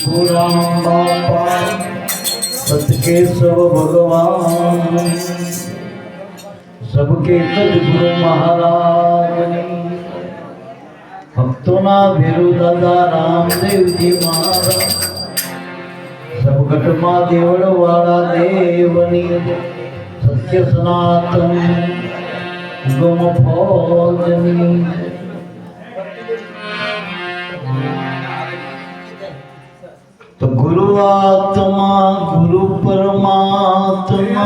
राम बापा सतकेशव भगवान सबके सदगुरु महाराज भक्तों भेरु दादा रामदेव जी महाराज सब घटमा देवड़ वाला देवनी सत्य सनातन गम फौजनी तो गुरु आत्मा गुरु परमात्मा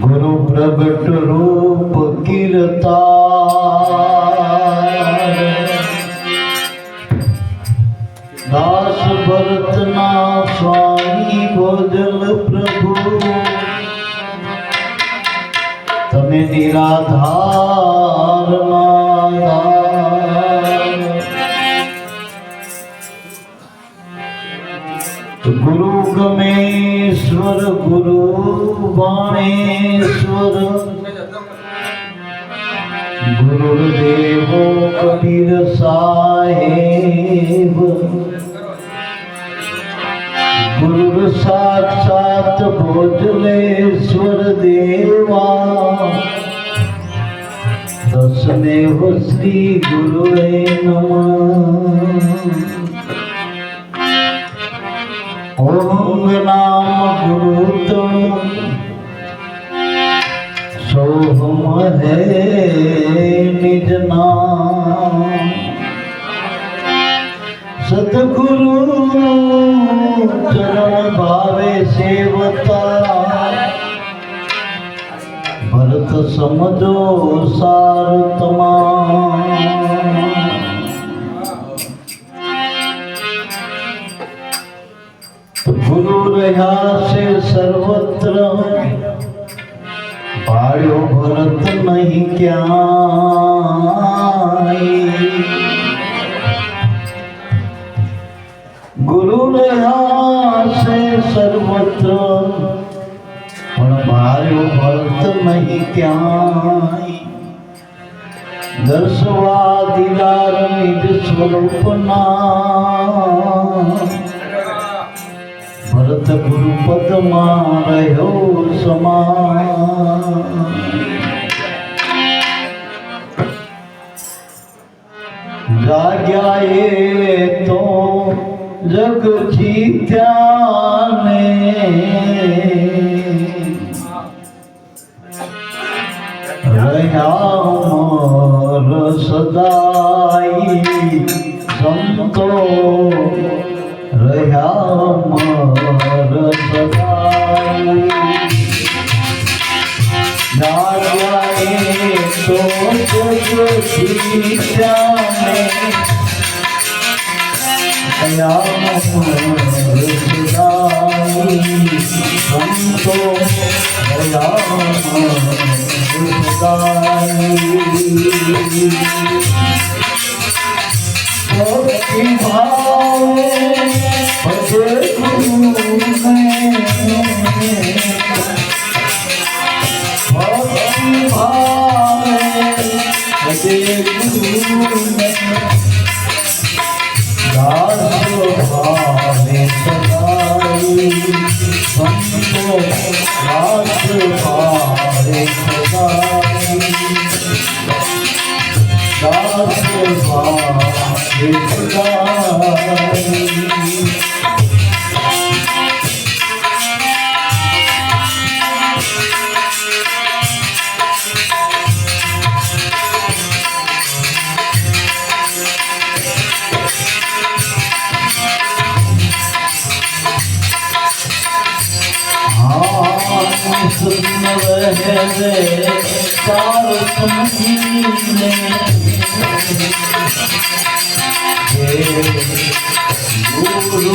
गुरु प्रगट रूप कीरता दास भरतना स्वामी भोजल प्रभु तमे निराधार गुरु गमेश्वर गुरु बाणेश्वर गुरुदेव कबीर साहेब गुरु साक्षात भोजलेश्वर देवा दसमेव श्री गुरुवे नमः। ओम नाम गुरुतम सोहम है निज नाम सतगुरु चरण भावे सेवता भरत समझो सार तमाम। गुरु रहा से सर्वत्र पायो भरत नहीं क्या गुरु रहा से सर्वत्र पायो भरत नहीं क्या दर्शवा दिलार निज स्वरूप ना भरत गुरु पद मारयो समान। जाग्या ये तो जग जीत्या ने रहा मोर सदाई संतो रहा मोर सदाई। जाए तो जग जीत्या ने रहा मोर सदाई संतो रहा मोर सदाई। भक्ति भावे भजे गुरु में भक्ति भावे भजे गुरु में दास भावे सदाई संतो दास भावे सदाई दास भावे सदाई। सुन रहे सार संगीने गुरु गुरु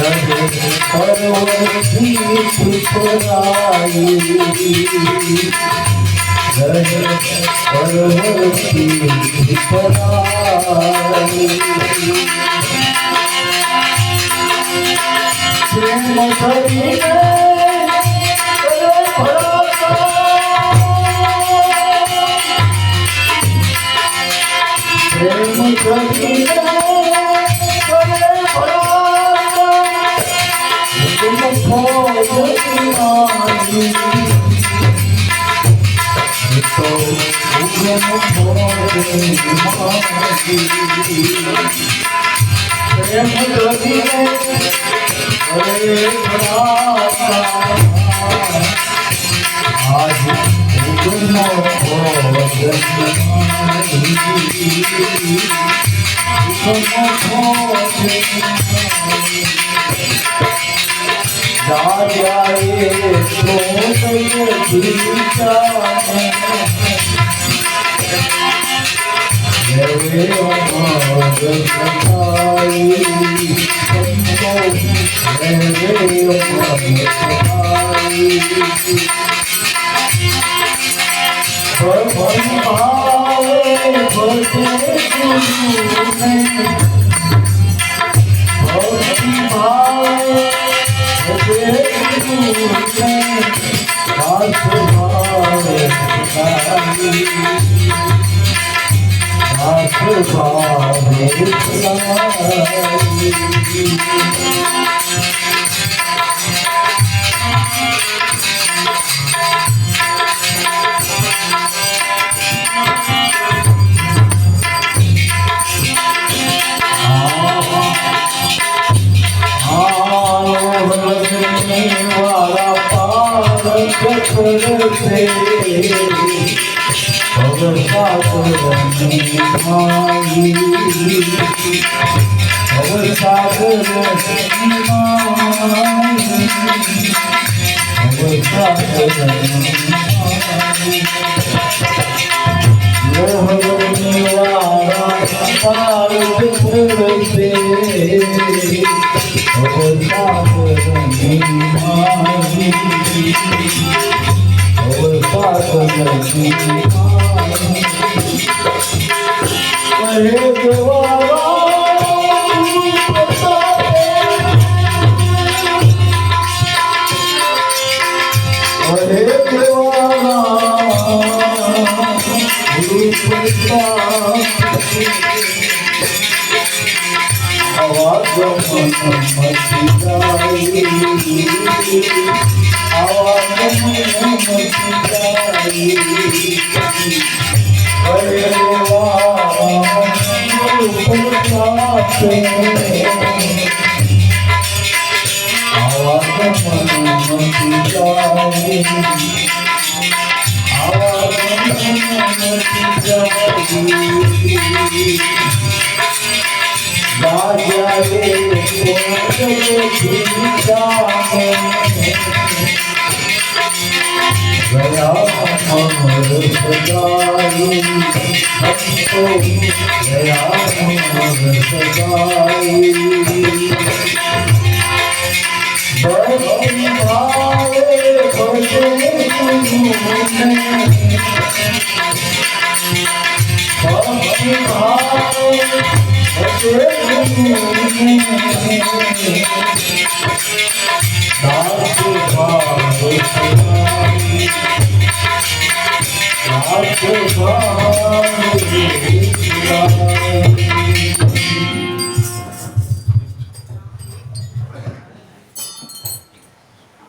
પરવરથી પુરાઈ પરવરથી પુરાઈ પ્રેમ કરીને પ્રેમ કરીને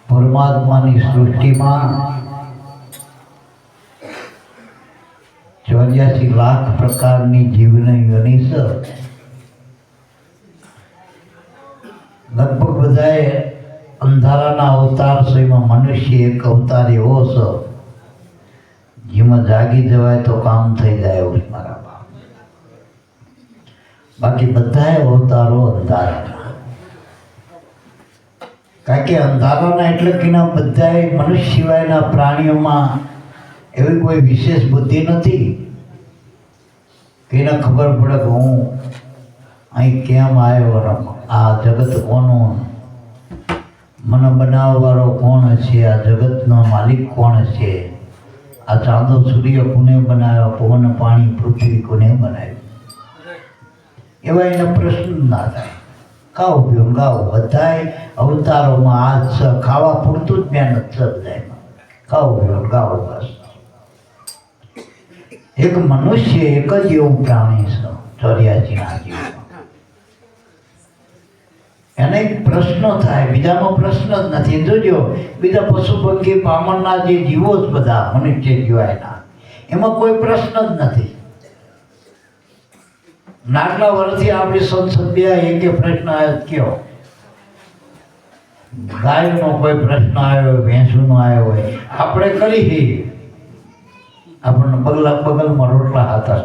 પરમાત્માની સૃષ્ટિમાં 84 લાખ પ્રકારની જીવની યોનિ છે. લગભગ બધાએ અંધારાના અવતાર છે. એમાં મનુષ્ય એક અવતાર એવો છે જેમાં જાગી જવાય તો કામ થઈ જાય એવું મારા બાપ. બાકી બધાએ અવતારો અંધારાના. કારણ કે અંધારાના એટલે કે બધાએ મનુષ્ય સિવાયના પ્રાણીઓમાં એવી કોઈ વિશેષ બુદ્ધિ નથી કે એને ખબર પડે કે હું અહીં કેમ આવ્યો, આ જગત કોનું, મને બનાવવાળો કોણ છે, આ જગતનો માલિક કોણ છે, આ ચાંદો સૂર્ય કોને બનાવ્યો, પવન પાણી પૃથ્વી કોને બનાવ્યું, એવા એના પ્રશ્ન ના થાય. ગાઓ પીઓ ગાઓ, બધાય અવતારોમાં આ ખાવા પૂરતું જ મહેનત છે બધાયમાં. ગાઓ પીઓ ગાઓ બસ. એક મનુષ્ય એક જ એવું પ્રાણી છે 84ના જીવમાં. એને એક પ્રશ્ન થાય, બીજામાં પ્રશ્ન જ નથી. જોજો બીજા પશુ પંખી પામણના જે જીવો જ બધા મનુષ્ય જીવાયના, એમાં કોઈ પ્રશ્ન જ નથી. આટલા વર્ષથી આપણી સંસદ બે એક પ્રશ્ન આવ્યો કયો, ગાયનો કોઈ પ્રશ્ન આવ્યો હોય, ભેંસુનો આવ્યો હોય, આપણે કરી આપણને બગલમાં રોટલા હતા,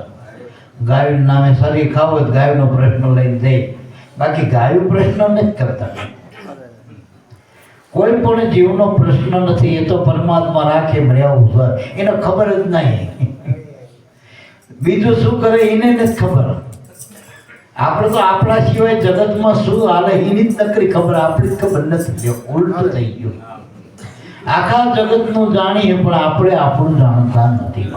ગાયનું નામે શરીર ખાવો તો ગાયનો પ્રશ્ન લઈને જઈ. બાકી ગાયું પ્રશ્ન નથી કરતા. કોઈ પણ જીવનો પ્રશ્ન નથી. એ તો પરમાત્મા રાખે રહેવું છે, એને ખબર જ નહીં. બીજું શું કરે એને નથી ખબર. આપણે તો આપણા સિવાય જગતમાં શું હાલે એની જ નકરી ખબર, આપણી જ ખબર નથી. ઉલટું થઈ ગયું. આખા જગતનું જાણીએ પણ આપણે આપણું જાણતા નથી.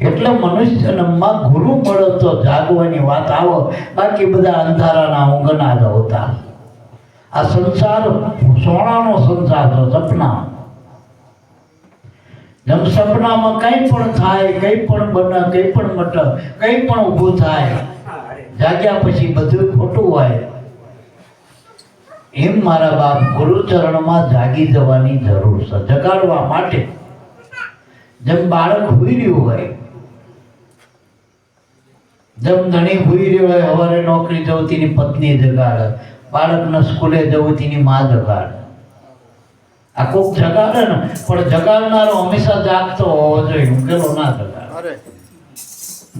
એટલે મનુષ્યમાં ગુરુ મળે તો જાગવાની વાત આવો, બાકી બધા અંધારાના ઊંઘના જ હોતા. આ સંસાર સોનાનો સંસાર છે, સપના. જેમ સપનામાં કંઈ પણ થાય, કંઈ પણ બને, કંઈ પણ મટે, કંઈ પણ ઊભું થાય, જાગ્યા પછી બધું ખોટું હોય. એમ મારા બાપ ગુરુચરણમાં જાગી જવાની જરૂર છે, જગાડવા માટે. જેમ બાળક હુઈ રહ્યું હોય, જેમ ધણી હુઈ રહ્યો હોય, સવારે નોકરી જવું તેની પત્ની જગાડે, બાળકને સ્કૂલે જવું તેની માં જગાડે. આ કોક જગાડે ને, પણ જગાડનારો હંમેશા જાગતો હોવો જોઈએ. ઉકેલો ના જગાડે,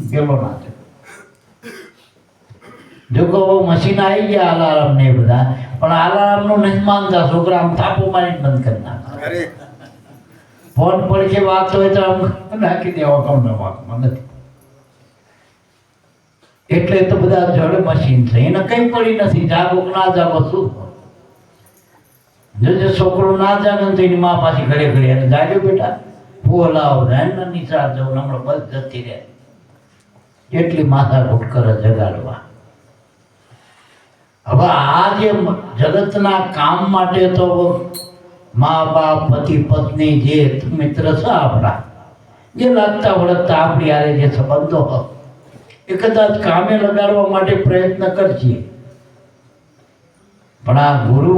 ઉકેલો ના જગાડે. જો કહો મશીન આવી ગયા અલાર્મ ને બધા, પણ અલાર્મ નું નથી માનતા છોકરા. આમ થાપો મારી બંધ કરી નાખે. ફોન પડકે વાગતો હોય તો આમ નાખી દેવા, કમ ન વાગમાં નથી. એટલે તો બધા જડ મશીન છે, એને કઈ પડી નથી. જાગો ના જાગો શું? જો છોકરો ના જાગે તો એની મા પાછી ઘડે ઘડે એને જાગ્યો બેટા ફોલાવ જાય નિશાળ જવું, હમણાં બસ જતી રહે. એટલી માથાકૂટ કરે જગાડવા. હવે આ જે જગતના કામ માટે તો મા બાપ, પતિ પત્ની, જે મિત્ર છે આપણા, જે લાગતા વળગતા આપણી હારે જે સંબંધો એ કદાચ કામે લગાડવા માટે પ્રયત્ન કરશે, પણ આ ગુરુ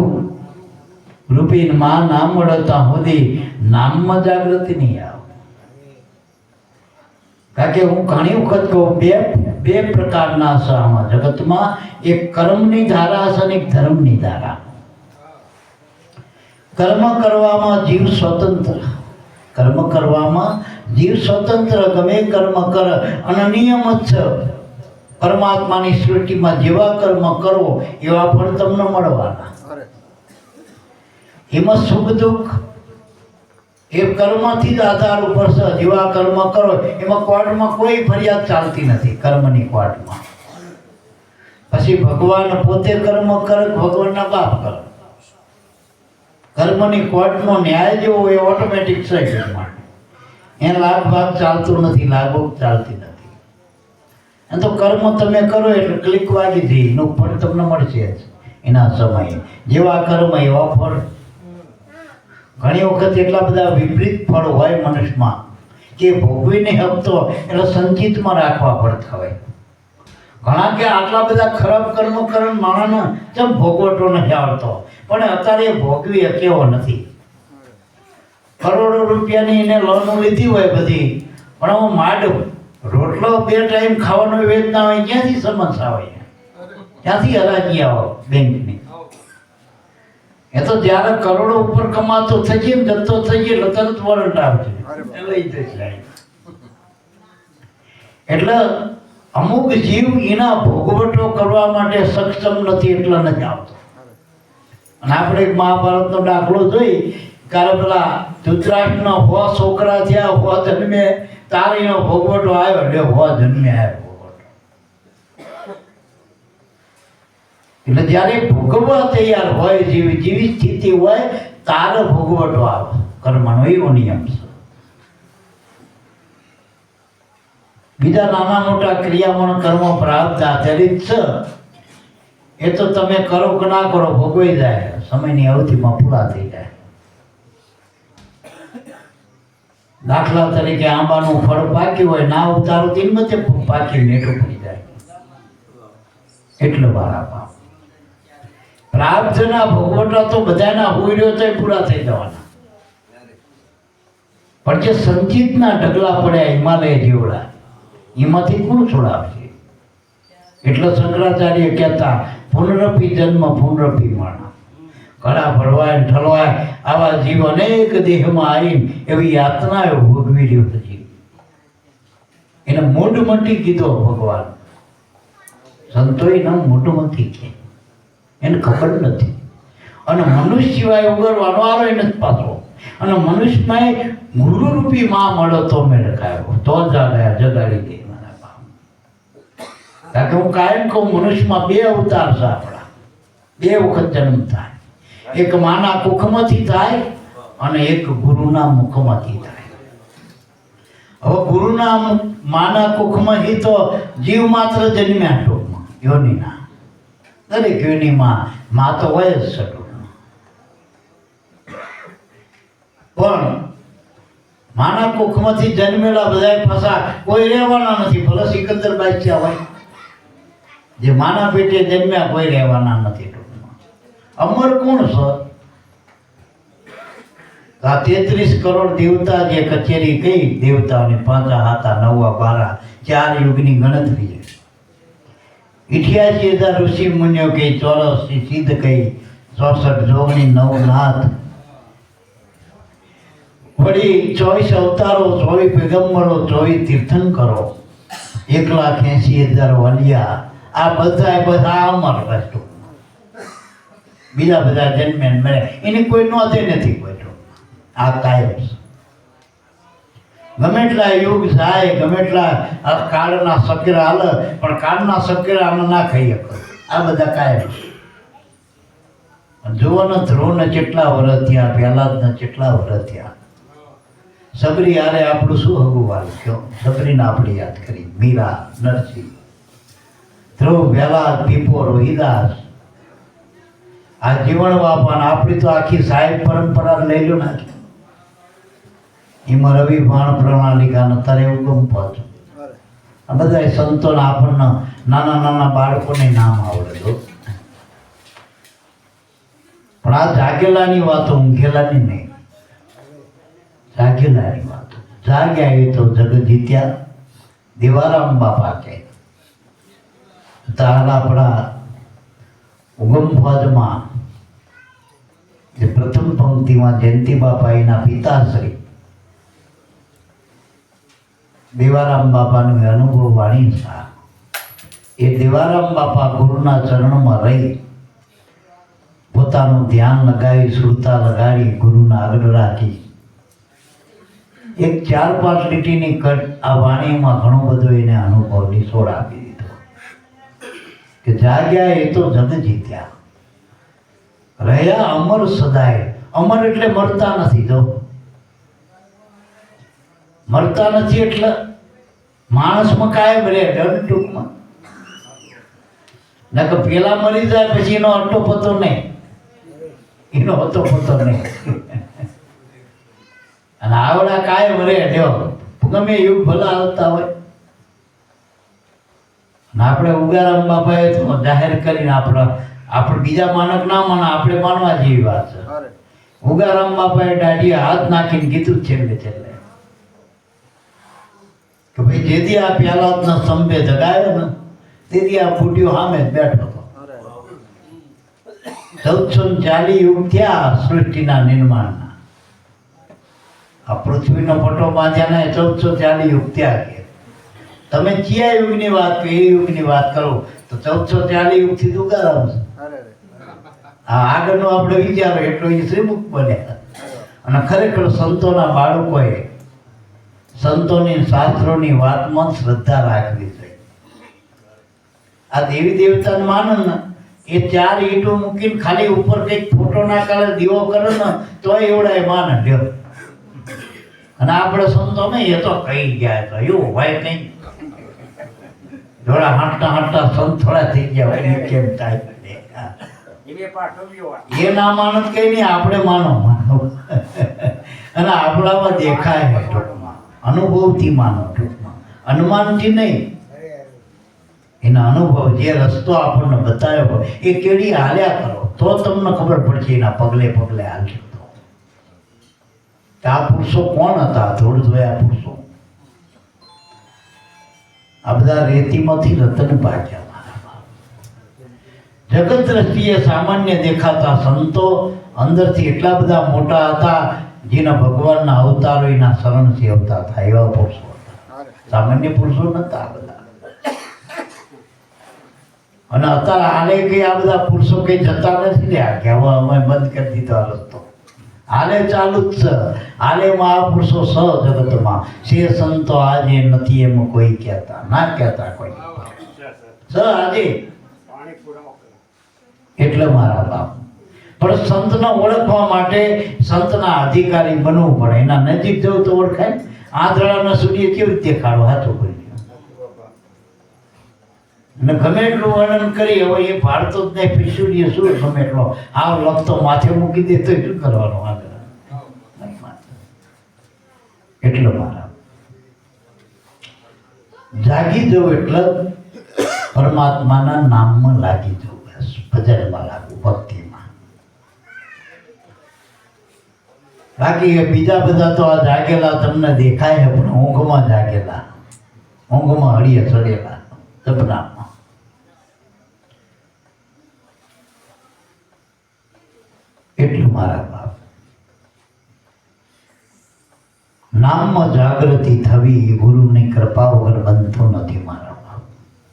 રૂપી માં નામ મળતા સુધી નામમાં જાગૃતિ નહીં આવે. કારણ કે હું ઘણી વખત કહું, બે પ્રકારના છે આમાં જગતમાં. એક કર્મની ધારા છે અને એક ધર્મની ધારા. કર્મ કરવામાં જીવ સ્વતંત્ર, કર્મ કરવામાં જીવ સ્વતંત્ર, ગમે કર્મ કર અને નિયમ જ છે. પરમાત્માની સૃષ્ટિમાં જેવા કર્મ કરો એવા ફળ તમને મળવાના. એમાં સુખ દુઃખ એ કર્મથી જ આધાર ઉપર છે. જેવા કર્મ કરો એમાં કોર્ટમાં કોઈ ફરિયાદ ચાલતી નથી, કર્મની કોર્ટમાં. પછી ભગવાન પોતે કર્મ કરે, ભગવાનના બાપ કરે. કર્મની કોર્ટનો ન્યાય જેવો એ ઓટોમેટિક છે. એને લાભ ભાગ ચાલતો નથી, લાભો ચાલતી નથી. અને તો કર્મ તમે કરો એટલે ક્લિક વાગી જઈ, એનું ફળ તમને મળશે જ એના સમયે. જેવા કર્મ એવા ફળ. ઘણી વખત એટલા બધા વિપરીત ફળ હોય મનુષ્યમાં કે ભોગવીને હપતો એટલે સંચિતમાં રાખવા પડતા હોય. ઘણા કે આટલા બધા ખરાબ કર્મ ਕਰਨ માણસને જેમ ભોગવટો નથી આવડતો, પણ અત્યારે ભોગવી કેવો નથી. કરોડો રૂપિયાની એને લોન લીધી હોય બધી, પણ હું માંડ રોટલો 2 ટાઈમ ખાવાનો વેચના હોય, ક્યાંથી સમસ્યા હોય, ક્યાંથી હરાજી આવો બેંકની. એ તો જ્યારે કરોડો ઉપર કમાતો થઈ જાય, જતો થઈ જાય એટલે તરત વોરંટ આવશે, લઈ જશે. એટલે અમુક જીવ એના ભોગવટો કરવા માટે સક્ષમ નથી, એટલે નથી આવતો. અને આપણે એક મહાભારતનો દાખલો જોઈ, કારણ પેલા ધૃતરાષ્ટ્રના 100 છોકરા થયા, 100 જન્મે, તારીનો ભોગવટો આવ્યો એટલે 100 જન્મે આવ્યો ભોગવટો. એટલે જ્યારે ભોગવવા તૈયાર હોય, જેવી સ્થિતિ હોય તારે ભોગવટો આવે. કર્મનો એવો નિયમ છે. બીજા નાના મોટા ક્રિયામણ કર્મ પ્રાપ્ત આધારિત છે, એ તો તમે કરો કે ના કરો ભોગવાઈ જાય, સમયની અવધિમાં પૂરા થઈ જાય. દાખલા તરીકે આંબાનું ફળ પાક્યું હોય, ના ઉતારો તેની વચ્ચે પાકી મીઠું પડી જાય, એટલે વાર આપા. પ્રાપ્તના ભોગવટા તો બધાના હોય રહ્યો તો પૂરા થઈ જવાના, પણ જે સંચિતના ઢગલા પડ્યા હિમાલય જેવડા, એમાંથી કોણ છોડાવશે? એટલે શંકરાચાર્ય કહેતા પુનરપી જન્મ પુનરપી મરણ. ઘડા ભરવાય ઠલવાય આવા જીવ અનેક દેહમાં આવીને એવી યાતનાઓ ભોગવી રહ્યો છે જીવ. એને મૂઢમતી કીધો ભગવાન. સંતોએ ન મૂઢમતી કે એને ખબર નથી. અને મનુષ્ય સિવાય ઉગરવાનો આરો એને જ પાછો. અને મનુષ્યમાં ગુરુરૂપી માં મળો તો મેં રખાયો, તો જગાડી દે મારા બાપ. કારણ કે હું કાયમ કહું, મનુષ્યમાં બે અવતાર છે આપણા, બે વખત જન્મ થાય. એક માના કુખમાંથી થાય અને એક ગુરુના મુખમાંથી થાય. હવે ગુરુના માના કુખમાંથી તો જીવ માત્ર જન્મ્યા ટૂંકમાં યોનિના. દરેક યોનિમાં માં તો હોય જ છે ટૂંકમાં. પણ માના કુખમાંથી જન્મેલા બધા પાછા કોઈ રહેવાના નથી. ભલે સિકંદર બાદશાહ હોય, જે માના પેટે જન્મ્યા કોઈ રહેવાના નથી. અમર કોણ છે? આ 33 કરોડ દેવતા જે કચેરી કઈ દેવતાઓની 5 હાથા 9 12 4 યુગની ગણતરી છે. 88,000 ઋષિ મુનિઓ કઈ, 84 સિદ્ધ કઈ, 64 જોગણી 9 નાથ, વળી 24 અવતારો, 24 પેગમ્બરો, 24 તીર્થંકરો, 1,80,000 વલિયા. આ બધા અમર વસ્તુ. બીજા બધા જન્મે મળે એની કોઈ નોંધે નથી કોઈ. આ કાયમ છે. ગમે એટલા યુગ જાય, ગમે એટલા કાળના સકેરા હાલે, પણ કાળના સકેરા આને ના ખાઈ શકો. આ બધા કાયમ છે. જુઓ ને ધ્રુવને કેટલા વર્ષ થયા, પ્રહલાદને કેટલા વર્ષ થયા. સબરી હારે આપણું શું હગું વાળું કયો? સબરીને આપણે યાદ કરી, મીરા, નરસિંહ, ધ્રુવ, પ્રહલાદ, પીપો, રોહિદાસ. આ જીવન બાપાને આપણી તો આખી સાહેબ પરંપરા લઈ લો નાખી. એમાં રવિ ભાણ પ્રણાલિકાને તારે ઉગમ પહોંચો. આ બધા સંતોના આપણને નાના નાના બાળકોને નામ આવડે તો. પણ આ જાગેલાની વાતો ઊંઘેલાની નહીં. જાગેલાની વાતો. જાગ્યા એ તો જગત જીત્યા. દેવારામ બાપા કે તારા આપણા ઉગમ ફોજમાં જે પ્રથમ પંક્તિમાં જયંતિ બાપા એના પિતાશ્રી દેવારામ બાપાનું અનુભવ વાણી છે. એ દેવારામ બાપા ગુરુના ચરણમાં રહી પોતાનું ધ્યાન લગાવી, સુરતા લગાડી, ગુરુના આગળ રાખી એક 4-5 લીટીની કટ આ વાણીમાં ઘણો બધો એને અનુભવ નિસોડ આપી દીધો કે જાગ્યા એ તો જગ જીત્યા. રહ્યા અમર સદાય. અમર એટલે મરતા નથી. જો મરતા નથી એટલે માણસમાં કાયમ રહે ટૂંકમાં. ના કે પેલા મરી જાય પછી એનો અટ્ટો પતો નહીં, એનો હતો પતો નહીં. અને આવડા કાયમ રહે. જો ગમે યુગ ભલા આવતા હોય. અને આપણે ઉગારામ બાપાએ તો જાહેર કરીને આપણે બીજા માનક ના માને, આપણે માનવા જેવી વાત છે. ઉગારામ બાપાએ દાઢીએ હાથ નાખીને કીધું છેલ્લે છેલ્લે કે ભાઈ જેથી આ પ્રહલાદના સ્તંભે જગાયો ને તેથી આ ફૂટ્યો સામે જ બેઠો હતો. 1440 યુગ થયા સૃષ્ટિના નિર્માણના. આ પૃથ્વીનો પટો બાંધ્યાને 1440 યુગ થયા. કે તમે કયા યુગની વાત કરો, એ યુગની વાત કરો તો 1440 યુગથી ઉગારામ છે. આ આગળનો આપણે વિચારો એટલો એ શ્રીમુખ બન્યા. અને ખરેખર સંતોના બાળકોએ સંતોની શાસ્ત્રોની વાતમાં શ્રદ્ધા રાખવી જોઈએ. આ દેવી દેવતાને માને ને એ 4 ઈંટો મૂકીને ખાલી ઉપર કંઈક ફોટો ના કાઢે દીવો કરે ને તોય એવડા એ માને લ્યો. અને આપણે સંતો ને એ તો કહી ગયા તો એવું હોય કઈ થોડા હાંટતા સંત થોડા થઈ ગયા હોય ને કેમ થાય એ ના માનો તો કઈ નહીં, આપણે માનો અને આપણામાં દેખાય છે ટૂંકમાં, અનુભવથી માનો ટૂંકમાં, અનુમાનથી નહીં. એના અનુભવ જે રસ્તો આપણને બતાવ્યો હોય એ કેડી હાલ્યા કરો તો તમને ખબર પડશે એના પગલે પગલે હાલશે. તો આ પુરુષો કોણ હતા? ધૂળ ધોયા પુરુષો. આ બધા રેતીમાંથી રતન પાક્યા. જગત દ્રષ્ટિએ સામાન્ય દેખાતા સંતો અંદરથી એટલા બધા મોટા હતા જેના ભગવાનના અવતારો એના શરણ સેવતા હતા. એવા પુરુષો હતા, સામાન્ય પુરુષો નતા બધા. અને અત્યારે હાલે કઈ આ બધા પુરુષો કઈ જતા નથી રહ્યા કે હવે અમે બંધ કરી દીધો આ રસ્તો. હાલે ચાલુ જ છે. હાલે મહાપુરુષો સ જગતમાં સે સંતો આજે નથી એમ કોઈ કહેતા, ના કહેતા કોઈ સ આજે. એટલે મારા બાપ પણ સંતને ઓળખવા માટે સંતના અધિકારી બનવું પડે. એના નજીક જવું તો ઓળખાય. આંધળાના સૂર્ય કેવી રીતે દેખાડો? હાથું કરી અને ગમે એટલું વર્ણન કરી હવે એ ભારતો જ નહીં પીસુડીએ શું ગમે એટલો આ લખતો માથે મૂકી દે તો શું કરવાનું આગળ? એટલે મારા જાગી જવું એટલે પરમાત્માના નામમાં લાગી જવું, બસ ભજનમાં લાગવું, ભક્તિમાં. બાકી બીજા બધા તો આ જાગેલા તમને દેખાય છે પણ ઊંઘમાં જાગેલા, ઊંઘમાં હળીએ ચડેલા સપનામાં. એટલું મારા બાપ નામમાં જાગૃતિ થવી ગુરુની કૃપા વગર બનતું નથી મારા બાપ.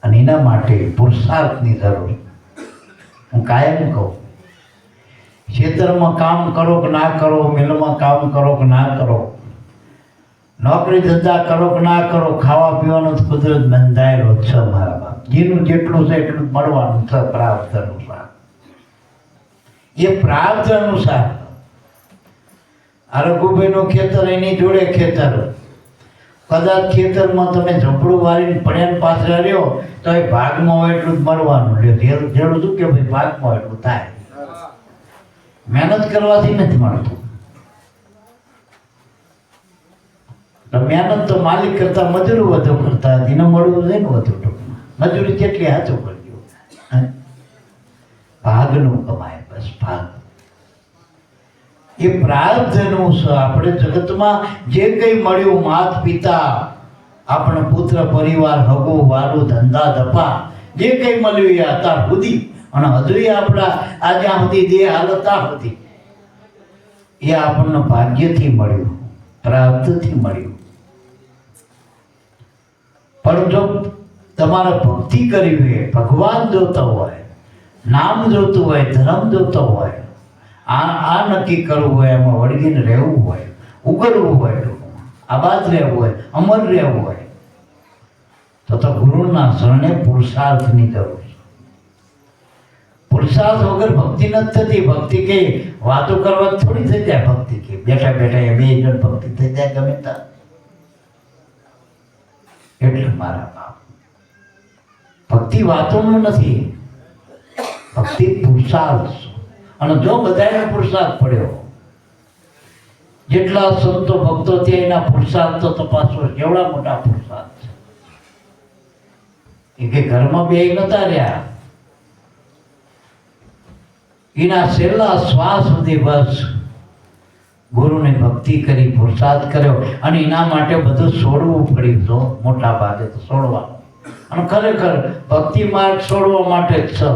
અને એના માટે પુરુષાર્થની જરૂર. હું કાયમ કહું, ખેતરમાં કામ કરો કે ના કરો, મિલમાં કામ કરો કે ના કરો, નોકરી ધંધા કરો કે ના કરો, ખાવા પીવાનો કુદરત બંધાયેલો છે મારા બાપ. જેનું જેટલું છે એટલું મળવાનું છે પ્રાપ્ત અનુસાર. એ પ્રાપ્ત અનુસાર આ રઘુભાઈનું ખેતર એની જોડે ખેતર. કદાચ ખેતરમાં તમે ઝૂંપડું વાળીને પડ્યા પાસે રહ્યો તો એ ભાગમાં હોય એટલું જ મળવાનું. જેવું શું કે ભાઈ ભાગમાં એટલું થાય. મહેનત કરવાથી નથી મળતું. મહેનત તો માલિક કરતા મજૂરી વધુ કરતા હતી ને મળવું છે ને વધુ ટૂંકમાં. મજૂરી કેટલી હાચું કરજો, ભાગનું કમાય બસ ભાગ. એ પ્રાર્થનું છે. આપણે જગતમાં જે કંઈ મળ્યું માત પિતા, આપણો પુત્ર પરિવાર, હગો વાલું, ધંધા ધપા, જે કંઈ મળ્યું એ અત્યાર સુધી અને હજુ આપણા આ જ્યાં સુધી દેહ હાલત હતી એ આપણને ભાગ્યથી મળ્યું, પ્રાપ્તથી મળ્યું. પણ જો તમારે ભક્તિ કરવી હોય, ભગવાન જોતો હોય, નામ જોતું હોય, ધર્મ જોતો હોય, આ નક્કી કરવું હોય, એમાં વળગીને રહેવું હોય, ઉગડવું હોય, આબાદ રહેવું હોય, અમર રહેવું હોય તો ગુરુના શરણે પુરુષાર્થની જરૂર છે. પુરુષાર્થ વગર ભક્તિ નથી થતી. ભક્તિ કે વાતો કરવા થોડી થઈ જાય. ભક્તિ કે બેઠા બેઠા એ 2 જણ ભક્તિ થઈ જાય ગમે ત્યાં. એટલે મારા બાપ ભક્તિ વાતોનું નથી, ભક્તિ પુરુષાર્થ. અને જો બધાને પુરુષાર્થ પડ્યો, જેટલા સંતો ભક્તો ત્યાં એના પુરુષાર્થ તો તપાસો કેવડા મોટા પુરુષાર્થ છે. કે ઘરમાં બે નતા રહ્યા, એના છેલ્લા શ્વાસ સુધી બસ ગુરુની ભક્તિ કરી, પુરુષાર્થ કર્યો. અને એના માટે બધું છોડવું પડ્યું. તો મોટા ભાગે તો છોડવાનું. અને ખરેખર ભક્તિ માર્ગ છોડવા માટે જ છે.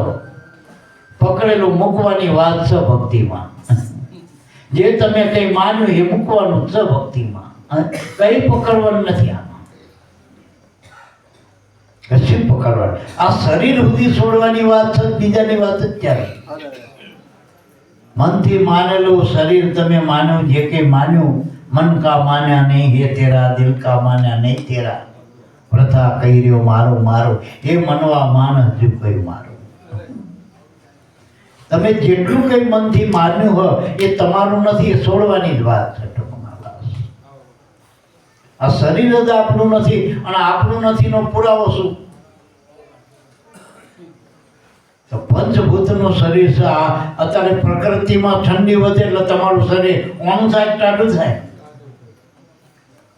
પકડેલું મૂકવાની વાત છે ભક્તિમાં. જે તમે કઈ માન્યું એ મૂકવાનું છે ભક્તિમાં. કઈ પકડવાનું નથી. આમાં કશું પકડવાનું. આ શરીર સુધી છોડવાની વાત છે, બીજાની વાત જ ક્યારે. મનથી માનેલું શરીર તમે માન્યું, જે કંઈ માન્યું, મન કા માન્યા નહીં હે તેરા, દિલ કા માન્યા નહીં તેરા, વૃથા કહી રહ્યો મારું મારું, એ મનવા માન હજુ કયું મારું. તમે જેટલું કંઈ મનથી માન્યું હોય એ તમારું નથી, એ છોડવાની જ વાત છે ટૂંકમાં બસ. આ શરીર જ આપણું નથી અને આપણું નથી નો પુરાવો શું? તો પંચભૂતનું શરીર છે. આ અત્યારે પ્રકૃતિમાં ઠંડી વધે એટલે તમારું શરીર ઓણું થાય, ટાઢું થાય.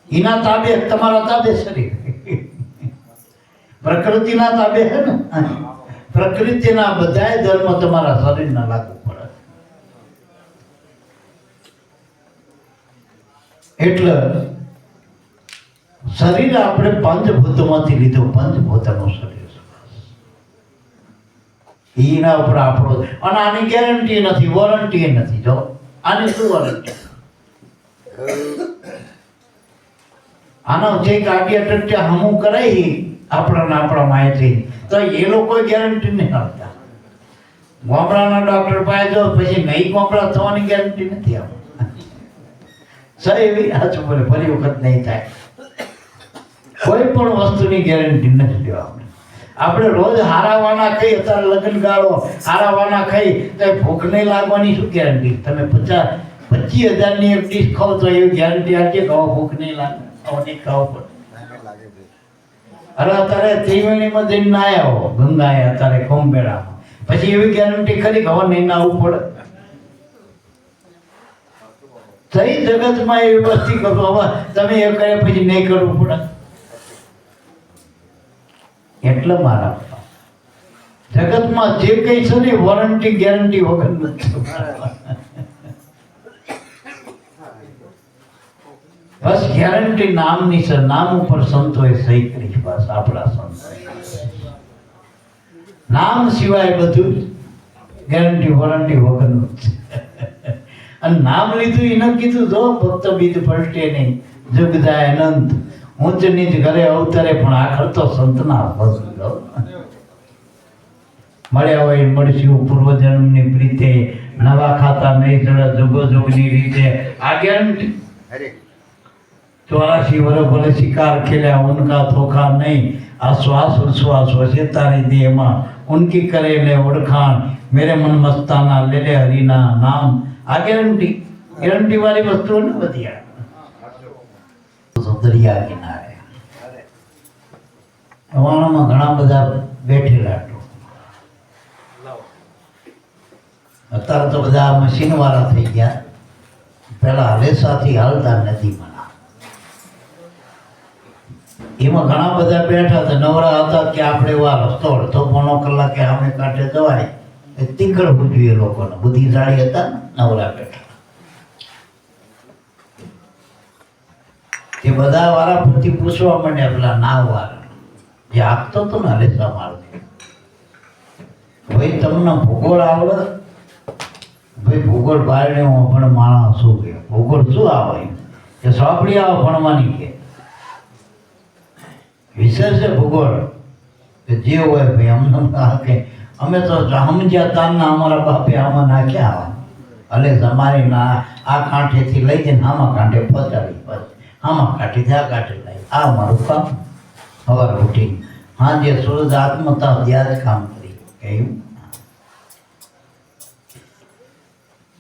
એના તાબે તમારા તાબે શરીર. પ્રકૃતિના તાબે છે ને. પ્રકૃતિના બધાય ધર્મ તમારા શરીરના લાગુ પડે. એટલે શરીર આપણે પંચભૂતમાંથી લીધું. પંચભૂતનું શરીર એના ઉપર આપણો, અને આની ગેરંટી નથી, વોરંટી નથી. જો આની શું વોરંટી? આનો જે કાગ્ય ટટ્યા હમું કરાય આપણા માહિતી, તો એ લોકો ગેરંટી નહીં આપતા. ગોમડાના ડોક્ટર પાસે જો પછી નહીં ગોમડા થવાની ગેરંટી નથી આપતા. એવી સાચું બોલે, ફરી વખત નહીં થાય. કોઈ પણ વસ્તુની ગેરંટી નથી દેવા. આપણે રોજ હારાવાના ખાઈ, અત્યારે લગ્ન ગાળો હારાવાના ખાઈ તો ભૂખ નહીં લાગવાની શું ગેરંટી? તમે 25,000ની એક ડીશ ખાવ તો એવી ગેરંટી આપીએ કે ભૂખ નહીં લાગે, નહીં ખાવું પડે. અરે અત્યારે ત્રિવેણીમાં જઈને ના આવ્યો, ગંગાએ અત્યારે કોમ્બેડામાં, પછી એવી ગેરંટી ખરી કે હવે નહીં નાવું પડે? સહી જગતમાં એવી વસ્તી કરો, હવે તમે એ કરે પછી નહીં કરવું પડે. એટલે મારા જગતમાં જે કઈ છે ને વોરંટી ગેરંટી વગર નથી. બસ ગેરંટી નામની છે, નામ ઉપર સંતોએ સહી કરી. બસ આપણા સંત નામ સિવાય બધું ગેરંટી વોરંટી વગરનું છે. અને નામ લીધું એને કીધું જો ભક્ત બીજ પલટે નહીં, જગ જાય અનંત, ઊંચ નીચ ઘરે અવતરે પણ આખર તો સંતના ભજન. મળ્યા હોય મળશું પૂર્વજન્મની પ્રીતે, નવા ખાતા નહીં ચડે જોગો જોગની રીતે. આ ગેરંટી. 84 વર્ષ ભલે શિકાર ખેલ્યા ઉનકા ધોખા નહીં, આ શ્વાસ ઉચ્છ્વાસ વસે તારી દેહમાં, ઉનકી કરે લે ઓળખાણ, મેરે મન મસ્તાના લે લે હરિના નામ. આ ગેરંટી. ગેરંટી વાળી વસ્તુઓ ને બધી દરિયા કિનારે હવાણામાં ઘણા બધા બેઠેલા. અત્યારે તો બધા મશીન વાળા થઈ ગયા. પેલા હલેસાથી હાલતા નદીમાં, એમાં ઘણા બધા બેઠા હતા, નવરા હતા કે આપણે એવા રસ્તો અડધો પોણો કલાકે અમે કાંઠે જવાય. તીકડ બુદ્ધિ એ લોકોને બુદ્ધિશાળી હતા ને, નવરા બેઠા. એ બધા વાળા પરથી પૂછવા માંડ્યા પેલા નાવ વાળા જે આપતો હતો ને હલેસા મારતી, ભાઈ તમને ભૂગોળ આવડે? ભાઈ ભૂગોળ બારણે પણ માણસ શું કે ભૂગોળ શું આવે કે સોંપડી આવે ભણવાની કે વિષય છે ભૂગોળ કે જે હોય ભાઈ અમને કે અમે તો સમજ્યા તારના અમારા બાપે આમાં નાખ્યા આવે એટલે તમારી ના આ કાંઠેથી લઈ જઈને આમાં કાંઠે પહોંચાડી, બસ આમાં કાંઠેથી આ કાંઠે લઈ. આ મારું કામ સવાર ઉઠી હા જે સૂરજ આત્મતા ત્યાં જ કામ કરી કહ્યું.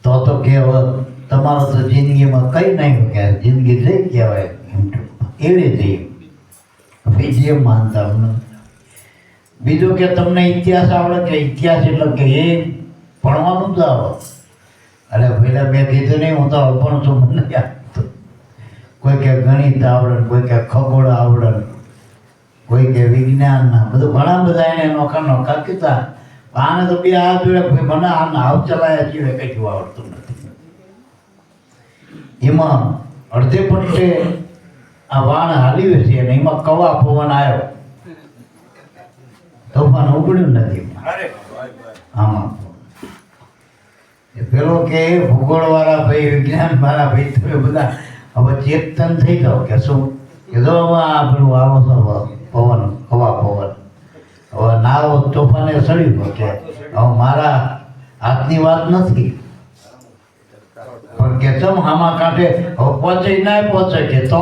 તો કહેવત તમારો તો જિંદગીમાં કઈ નહીં કે જિંદગી જઈ કહેવાય એવી જઈએ ભાઈ જે માનતા અમને. બીજું કે તમને ઇતિહાસ આવડે કે ઇતિહાસ એટલે કે એ ભણવાનું જ આવડે. અરે પહેલાં મેં કીધું નહીં હું તો અભણ છું, મને નથી આવડતું. કોઈ કે ગણિત આવડે, કોઈ કે ખગોળ આવડે, કોઈ કે વિજ્ઞાનના બધું ઘણા બધા એને નોખા નોખા કીધા. આને તો બે હાથ જોડે ભાઈ મને આ નાવ ચલાયા સિવાય કઈ આવડતું નથી. એમાં અડધે પટ્ટે આ વાણ હાલ્યું છે અને એમાં કવા પવન આવ્યો, તોફાન ઉગડ્યું નથી આમાં. પેલો કે ભૂગોળ વાળા ભાઈ, વિજ્ઞાન વાળા ભાઈ તમે બધા હવે ચેતન થઈ જાઓ કે શું કે જો આ પેલું આવો છો પવન, કવા પવન, હવે નાવ તોફાને સડ્યું કે હવે મારા હાથની વાત નથી પણ કે ચમ આમાં કાંઠે હવે પહોંચે ના પહોંચે કે તો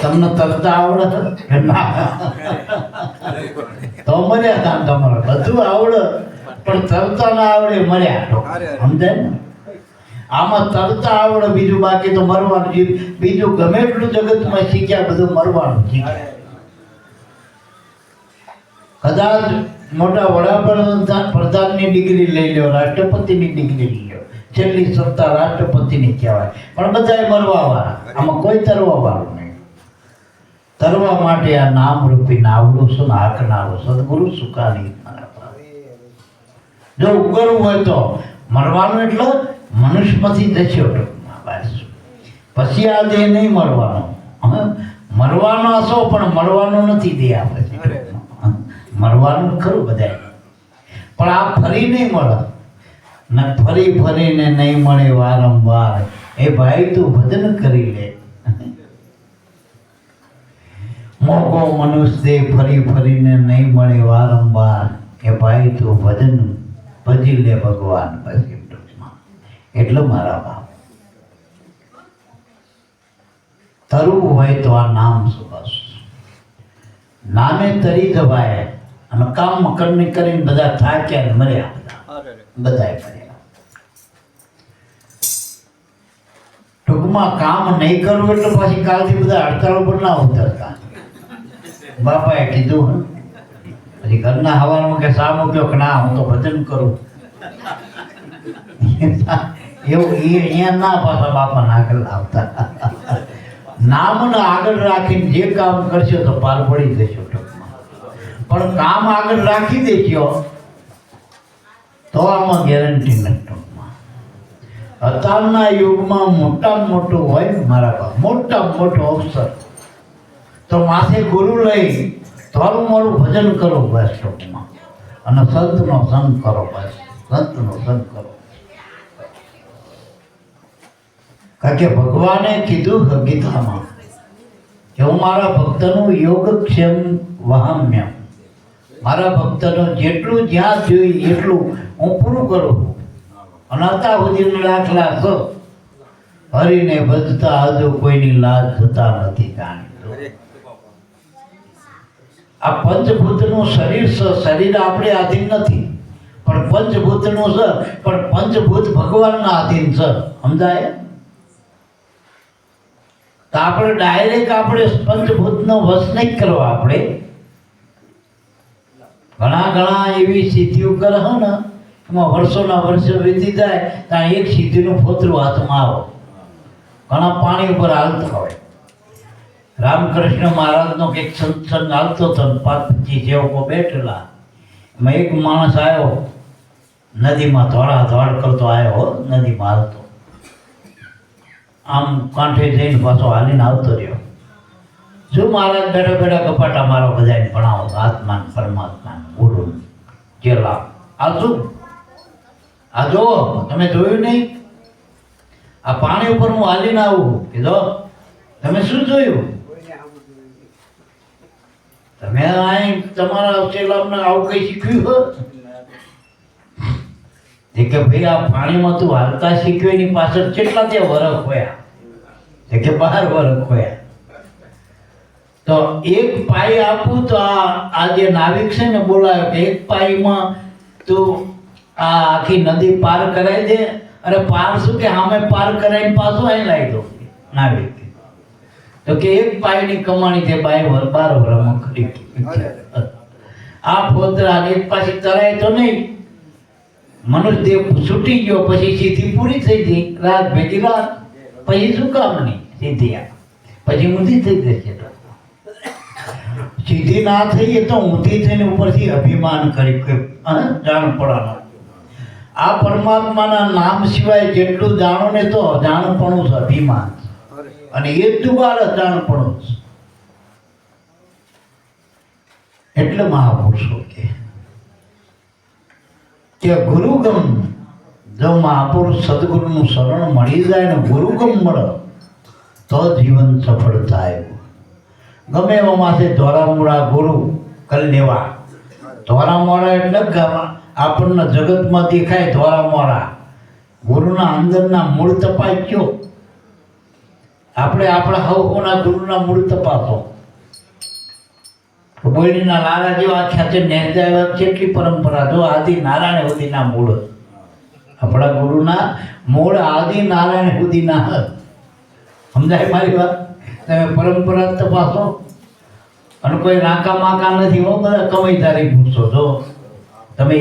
તમને તરતા આવડે કે ના તો મર્યા હતા તમારે બધું આવડે પણ તરતા ના આવડે મર્યા તો સમજાય ને. આમાં તરતા આવડે બીજું, બાકી તો મરવાનું. બીજું ગમે એટલું જગતમાં શીખ્યા બધું મરવાનું શીખ્યા. કદાચ મોટા વડાપ્રધાનની ડિગ્રી લઈ લો, રાષ્ટ્રપતિની ડિગ્રી લઈ લો, છેલ્લી સત્તા રાષ્ટ્રપતિની કહેવાય, પણ બધાય મરવા વાળા. આમાં કોઈ તરવા વાળું નહીં. તરવા માટે આ નામ રૂપી નાવડું શું હાકનારું સદગુરુ સુખાની. જો ઉગરવું હોય તો મરવાનું, એટલે મનુષ્યમાંથી દસ્યો ટૂંકમાં બસ. પછી આ દેહ નહીં મરવાનો. મરવાનો હશો પણ મરવાનો નથી દેહ. આ પછી મરવાનું ખરું બધાય, પણ આ ફરી નહીં મળે ને. ફરી ફરીને નહીં મળે વારંવાર. એ ભાઈ તું ભજન કરી લે. મોકો મનુષ્ય દેહ ફરી ફરીને નહીં મળે વારંવાર. એ ભાઈ તું ભજન ભજી લે ભગવાન. પછી ટૂંકમાં એટલે મારા બાપ તરવું હોય તો આ નામ શું બસ. નામે તરી જવાય. અને કામ કરીને બધા થાક્યા ને મર્યા. બધાય મર્યા. ટૂંકમાં કામ નહીં કરવું એટલે પછી કાલથી બધા હડતાળ ઉપર ના ઉતરતા. બાપાએ કીધું પછી ઘરના હવારમાં કે શા મૂક્યો કે ના હું તો ભજન કરું. એવું અહીંયા ના પાછા બાપા આગળ આવતા. નામને આગળ રાખીને જે કામ કરશો તો પાર પડી જશો ટૂંકમાં. પણ કામ આગળ રાખી દેજો તો આમાં ગેરંટી નથી ટૂંકમાં. અત્યારના યુગમાં મોટામાં મોટું હોય ને મારા બાપ, મોટામાં મોટો અવસર તો માથે ગુરુ લઈ થોડું મોડું ભજન કરો બસ ટૂંકમાં. અને સંતનો સંગ કરો બસ. સંતનો સંગ કરો. કારણ કે ભગવાને કીધું ગીતામાં કે હું મારા ભક્તનું યોગક્ષેમ વહામ્ય. મારા ભક્તનું જેટલું જ્યાં જોઈએ એટલું હું પૂરું કરું. અને અત્યાર સુધી દાખલા છો હરીને ભજતા હજુ કોઈની લાજ થતા નથી જાણી. આ પંચભૂતનું શરીર છે. શરીર આપણે આધીન નથી, પણ પંચભૂતનું છે. પણ પંચભૂત ભગવાનના આધીન છે. સમજાય? તો આપણે ડાયરેક્ટ આપણે પંચભૂતનો વશ નહીં કરવા. આપણે ઘણા એવી સિદ્ધિઓ કરે છે ને, એમાં વર્ષોના વર્ષો વીતી જાય ત્યાં એક સિદ્ધિનું ફોતરું હાથમાં આવે. ઘણા પાણી ઉપર હાલતા હોય. રામકૃષ્ણ મહારાજનો કંઈક સત્સંગ હાલતો હતો, 5-25 સેવકો બેઠેલા. એમાં એક માણસ આવ્યો, નદીમાં દોડ કરતો આવ્યો. નદીમાં હાલતો આમ કાંઠે જઈને પાછો હાલીને આવતો રહ્યો. શું મહારાજ બેઠા બેઠા કપાટા મારો બધાને ભણાવો, આત્માન પરમાત્માન ગુરુ ચેલા. આ શું? આ જો તમે જોયું નહીં? આ પાણી ઉપર હું હાલીને આવું કીધો. તમે શું જોયું? તમે અહીં તમારા ચેલામને આવું કઈ શીખ્યું હોય? કે ભાઈ આ પાણીમાં તું હાલતા શીખ્યો એની પાછળ કેટલા તે વરખ હોયા? કે 12 વરખ હોયા. તો એક પાઈ આપું તો આ જે નાવિક છે ને બોલાયો કે એક પાઈમાં તું આ આખી નદી પાર કરાવી દે. અરે પાર શું કે સામે પાર કરાવીને પાછું અહીં લાવી દો નાવિક. તો કે એક પાઈની કમાણી તે 12 વર્ષમાં કરી. આ ફોતરા એક પાછી તરાય તો નહીં. મનુષ્ય દેહ છૂટી ગયો પછી સીધી પૂરી થઈ ગઈ. રાત ભેગી રાત પછી શું કામ નહીં સીધી. પછી ઊંધી થઈ જશે. સીધી ના થઈએ તો ઊંધી થઈને ઉપરથી અભિમાન કરી જાણ પડવાનું. આ પરમાત્માના નામ સિવાય જેટલું જાણો ને તો જાણપણું છે અભિમાન. અને એ જ દુબાર જાણપણું છે. એટલે મહાપુરુષો કે ગુરુગમ, જો મહાપુરુષ સદગુરુનું શરણ મળી જાય ને ગુરુગમ મળે તો જીવન સફળ થાય. ગમે એવા માથે ધોરામૂળા ગુરુ કરી લેવા. ધોરામોળા એટલે આપણને જગતમાં દેખાય ધોરામોળા. ગુરુના અંદરના મૂળ તપાસ્યો. આપણે આપણા હવના ગુરુના મૂળ તપાસો. બોયડીના લારા જેવા આખ્યા છે નેજા કેટલી પરંપરા જો આદિ નારાયણ સુધીના મૂળ આપણા ગુરુના મૂળ આદિ નારાયણ સુધીના સમજાય મારી વાત તમે પરંપરા તપાસો અને કોઈ નાકા માકા નથી હો બધા કમાઈદારી પૂછો જો તમે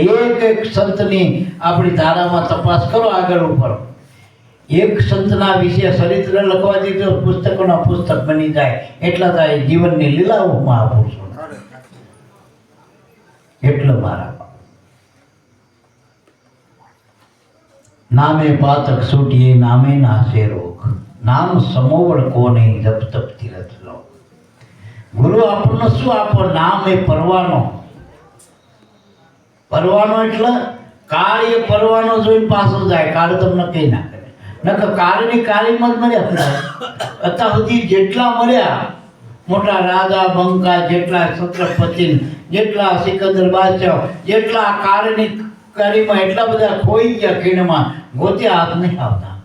એક સંતની આપણી ધારામાં તપાસ કરો આગળ ઉપર એક સંતના વિશે ચરિત્ર લખવાથી તો પુસ્તકોના પુસ્તક બની જાય એટલા થાય જીવનની લીલાઓ મહાપુરુષો એટલે મારા નામે પાતક છૂટીએ નામે નાશે રોગ નામ સમોવડ કોને જપ તપ તીરથ લો ગુરુ આપણને શું આપો નામ એ પરવાનો એટલે કાળ એ પરવાનો જોઈને પાછો જાય કાળ તમને કઈ ના કરે નકર કાળની કાળીમાં જ મર્યા અત્યાર સુધી જેટલા મર્યા મોટા રાજા બંકા જેટલા છત્રપતિ જેટલા સિકંદર બાદશાહ જેટલા કાળની કાળીમાં એટલા બધા ખોઈ ગયા ખીણમાં ગોત્યા હાથ નહીં આવતા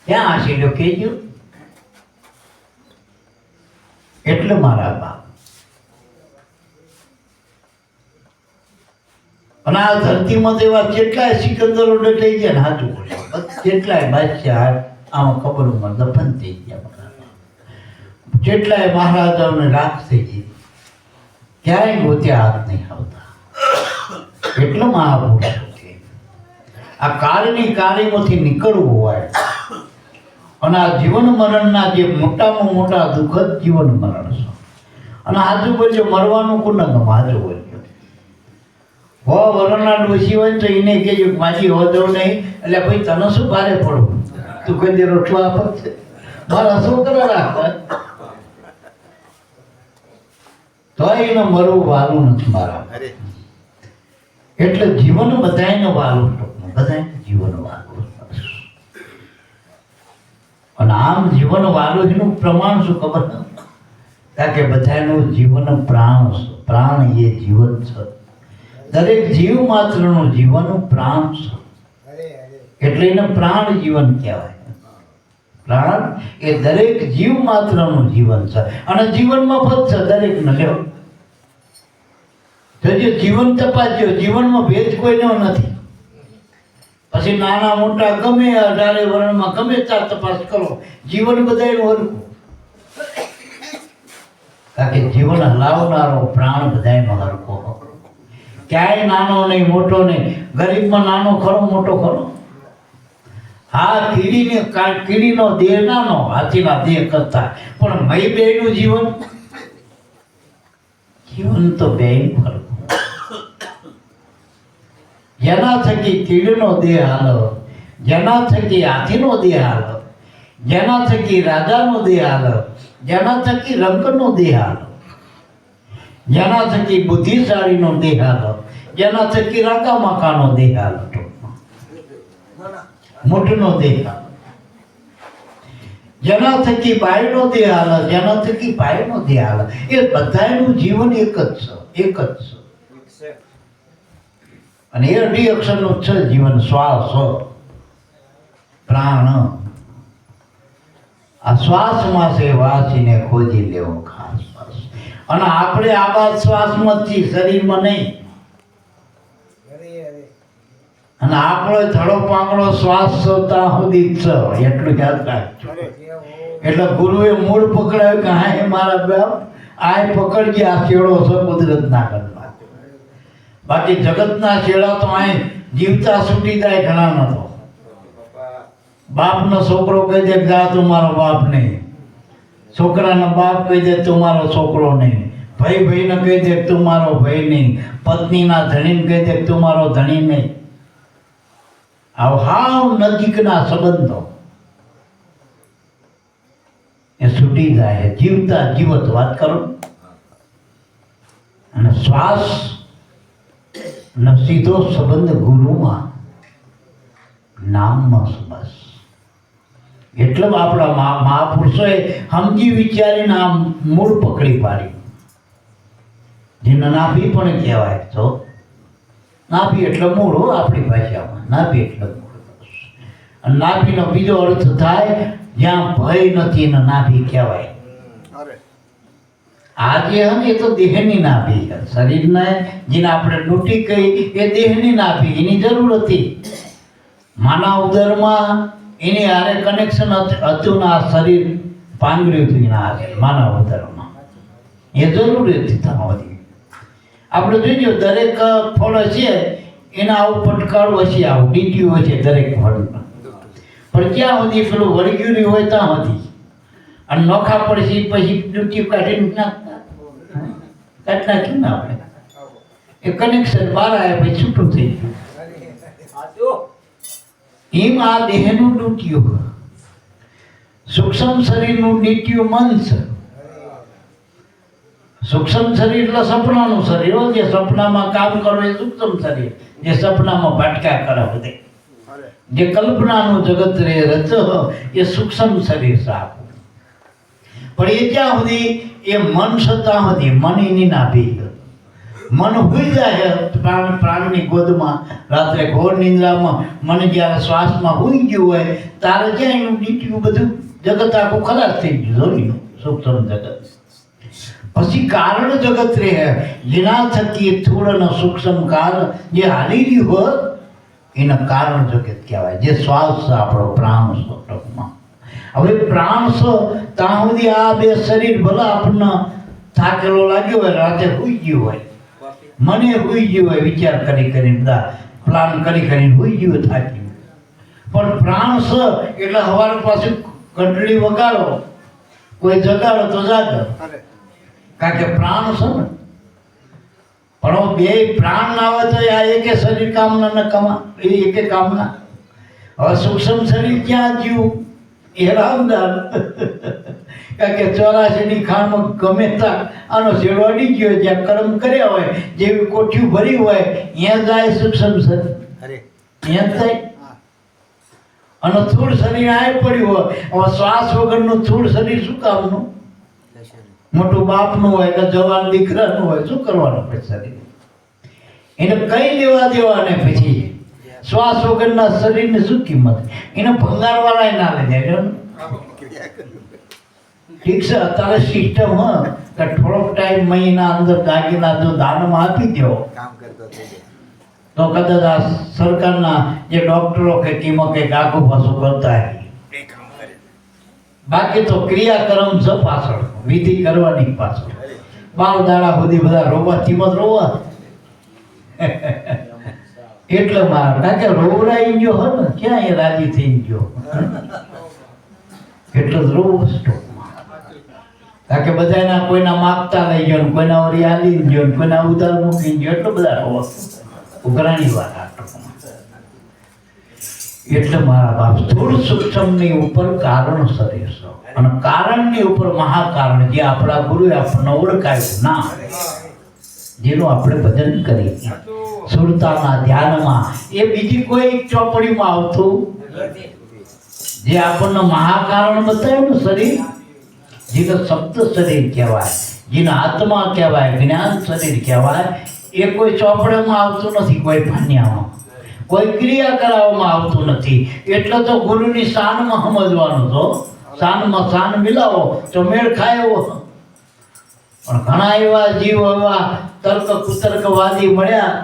ક્યાં આશીલો કહેજો એટલે મારા બાપ અને આ ધરતીમાં તો એવા કેટલાય સિકંદરો ડટાઈ ગયા ને હાથું બોલ્યા કેટલાય બાદશાહ આમાં ખબરોમાં દફન થઈ ગયા કેટલાય મહારાજાઓને રાખ થઈ ગઈ ક્યાંય ગોત્યા હાથ નહીં આવતા એટલો મહાપુરુષો છે આ કાળની કાળીમાંથી નીકળવું હોય અને આ જીવન મરણના જે મોટામાં મોટા દુઃખદ જીવન મરણ છે અને આજુ બોલ્યો મરવાનું કોને ગમે આજુ બોલ્યો હો વરણના ડોસી હોય તો એને કહેજો માજી હોદો નહીં એટલે ભાઈ તને શું ભારે પડવું તું કઈ દે રોટલો આપત છે મારા છોકરા રાખ તો એને મરવું વાલું નથી મારા એટલે જીવન બધાને વાલું બધાને જીવન વાલું અને આમ જીવન વાલું એનું પ્રમાણ શું ખબર કારણ કે બધાનું જીવન પ્રાણ છે પ્રાણ એ જીવન છે દરેક જીવ માત્રનું જીવન પ્રાણ છે એટલે એને પ્રાણ જીવન કહેવાય પ્રાણ એ દરેક જીવ માત્રનું જીવન છે અને જીવનમાં પદ છે દરેકને લ્યો જો જીવન તપાસ્યો જીવનમાં ભેદ કોઈનો નથી પછી નાના મોટા ગમે 18 વર્ણમાં ગમે ત્યાં તપાસ કરો જીવન બધાયનું હરખું કારણ કે જીવન હલાવનારો પ્રાણ બધાયનો હરખો ક્યાંય નાનો નહીં મોટો નહીં ગરીબમાં નાનો ખરો મોટો ખરો હા કીડીનો દેહ નાનો હાથીના દેહ કરતા પણ મય બેયનું જીવન તો બેયનું હરખું જેના થકી કીડીનો દેહ હાલો જેના થકી હાથીનો દેહ હાલો જેના થકી રાજાનો દેહ હાલો જેના થકી રંકનો દેહ હાલો જેના થકી બુદ્ધિશાળીનો દેહ હાલો જેના થકી રાકા માકાનો દેહ હાલો મોટનો દેહ હાલો જેના થકી બાયનો દેહ હાલો જેના થકી ભાઈનો દેહ હાલો એ બધાનું જીવન એક જ છે અને એ અઢી અક્ષરનું છે જીવન શ્વાસ પ્રાણ આ શ્વાસમાં છે વાસીને ખોજી લેવો ખાસ અને આપણે આબાદ શ્વાસમાંથી શરીરમાં નહીં અને આપણો ધડો પાંગડો શ્વાસ ત્યાં સુધી જ છે એટલું યાદ રાખજો એટલે ગુરુએ મૂળ પકડાયું કે હા એ મારા બાપ આ પકડજે આ શેડો છે કુદરત ના કરવા બાકી જગતના શેડા તો અહીં જીવતા છૂટી જાય ઘણા નતો બાપનો છોકરો કહી દે જા તું મારો બાપ નહીં છોકરાનો બાપ કહી દે તું મારો છોકરો નહીં ભાઈને કહી દે તું મારો ભાઈ નહીં પત્નીના ધણીને કહી દે તું મારો ધણી નહીં હાવ નજીકના સંબંધો એ છૂટી જાય જીવતા જીવત વાત કરો અને શ્વાસ ને સીધો સંબંધ ગુરુમાં નામમાં બસ એટલે આપણા મહાપુરુષોએ સમજી વિચારીને આમ મૂળ પકડી પાડી જેને નાભી પણ કહેવાય તો નાભી એટલે મૂળ આપણી ભાષામાં નાભી એટલે મૂળ અને નાભીનો બીજો અર્થ થાય જ્યાં ભય નથી એને નાભી કહેવાય આ જે હે ને એ તો દેહની નાભી છે. શરીરને જેને આપણે ડૂટી કહી એ દેહની નાભી, એની જરૂર હતી. માના ઉદરમાં એની હારે કનેક્શન હતું ને આ શરીર પાંગર્યું હતું એના હારે માના ઉદરમાં, એ જરૂરી હતી ત્યાં બધી. આપણે જોઈજો દરેક ફળ છે એના આવું પટકાળું હશે, આવું ડીટીયું હશે દરેક ફળમાં, પણ ક્યાં સુધી પેલું વળગ્યું હોય ત્યાં સુધી. અને નોખા પડશે પછી ડૂટી કાઢીને કાઢી નાખ્યું ને આપણે, એ કનેક્શન બહાર આવ્યા પછી છૂટું થઈ ગયું. એમ આ દેહનું ડૂટ્યું, સૂક્ષ્મ શરીરનું ડીટ્યું મન છે. સૂક્ષ્મ શરીર એટલે સપનાનું શરીર, જે સપનામાં કામ કરો એ સૂક્ષ્મ શરીર, જે સપનામાં ભટકા કરે બધે, જે કલ્પનાનું જગત રે રચો એ સૂક્ષ્મ શરીર છે આપણું. પણ એ ક્યાં સુધી એ મન સત્તા સુધી, મન એની નાભી, મન હોઈ જાય પ્રાણની ગોદમાં રાત્રે ઘોર નિંદ્રામાં, મન જ્યારે શ્વાસમાં હોઈ ગયું હોય ત્યારે ક્યાં એનું ડીટ્યું બધું જગત આખું ખલાસ થઈ ગયું જોયું, સૂક્ષ્મ જગત. પછી કારણ જગત રહે જેના થકી સ્થૂળ અને સૂક્ષ્મ કારણ જે હાલી રહ્યું હોય એને કારણ જગત કહેવાય. જે શ્વાસ છે આપણો પ્રાણ સ્વરૂપમાં. હવે પ્રાણ છે ત્યાં સુધી આ બે શરીર ભલે આપણને થાકેલો લાગ્યો હોય, રાતે હોઈ ગયું હોય, મને હોઈ ગયું હોય, વિચાર કરી કરીને બધા પ્લાન કરી કરીને હોઈ ગયું થાકી, પણ પ્રાણ છે એટલે સવારે પાછું ઘંટડી વગાડો, કોઈ જગાડો તો જાગો, કારણ કે પ્રાણ છે ને. પણ બે પ્રાણ ના આવે તો આ એકે શરીર કામના ન કમા, એ એકે કામના. હવે સૂક્ષ્મ શરીર ક્યાં જીવું એ રામદાર, કારણ કે 84ની ખાણમાં ગમે ત્યાં આનો શેડો અડી ગયો, જ્યાં કર્મ કર્યા હોય, જેવી કોઠિયું ભરી હોય ત્યાં જાય સૂક્ષ્મ શરીર, ત્યાં જાય. અને સ્થૂળ શરીર આ પડ્યું હોય, હવે શ્વાસ વગરનું સ્થૂળ શરીર શું કામનું? મોટું બાપનું હોય કે જવાન દીકરાનું હોય, શું કરવાનું પછી શરીર? એને કઈ લેવા દેવા ને પછી શ્વાસ વગરના શરીરની શું કિંમત? એને ભંગારવાળા ના લઈ જાય. ઠીક છે, અત્યારે સિસ્ટમ હ કે થોડોક ટાઈમ મહિના અંદર દાગીના જો દાનમાં આપી દો તો કદાચ આ સરકારના જે ડોક્ટરો કે કિંમત કંઈક આગુ પાછું કરતા હોય. બાકી તો ક્રિયાક્રમ છે પાછળ, વિધિ કરવાની પાછળ. 12 દાડા સુધી બધા રોવા કિંમત રોવા એટલે મારા, કારણ કે રોવરાઈ ગયો હોય ને ક્યાં એ રાજી થઈ ગયો એટલે જ રોવું સ્ટોકમાં. કારણ કે બધાના કોઈના માગતા લઈ ગયો, કોઈના વળી આલી ગયો, કોઈના ઉધાર મૂકી ગયો, એટલો બધા રોવા ઉઘરાણી વાત. એટલે મારા બાપ સ્થૂળ સૂક્ષ્મની ઉપર કારણ શરીર છે અને કારણની ઉપર મહાકારણ, જે આપણા ગુરુએ આપણને ઓળખાયું ના, જેનું આપણે ભજન કરીએ સુરતાના ધ્યાનમાં, એ બીજી કોઈ ચોપડીમાં આવતું જે આપણને મહાકારણ બતાવ્યું ને શરીર, જેને સપ્ત શરીર કહેવાય, જેને આત્મા કહેવાય, જ્ઞાન શરીર કહેવાય, એ કોઈ ચોપડીમાં આવતું નથી, કોઈ ભાન્યામાં, કોઈ ક્રિયા કરાવવામાં આવતું નથી. એટલે તો ગુરુની શાનમાં સમજવાનું તો, શાનમાં શાન મિલાવો તો મેળ ખાય એવો. પણ ઘણા એવા જીવ એવા તર્ક કુતર્કવાદી મળ્યા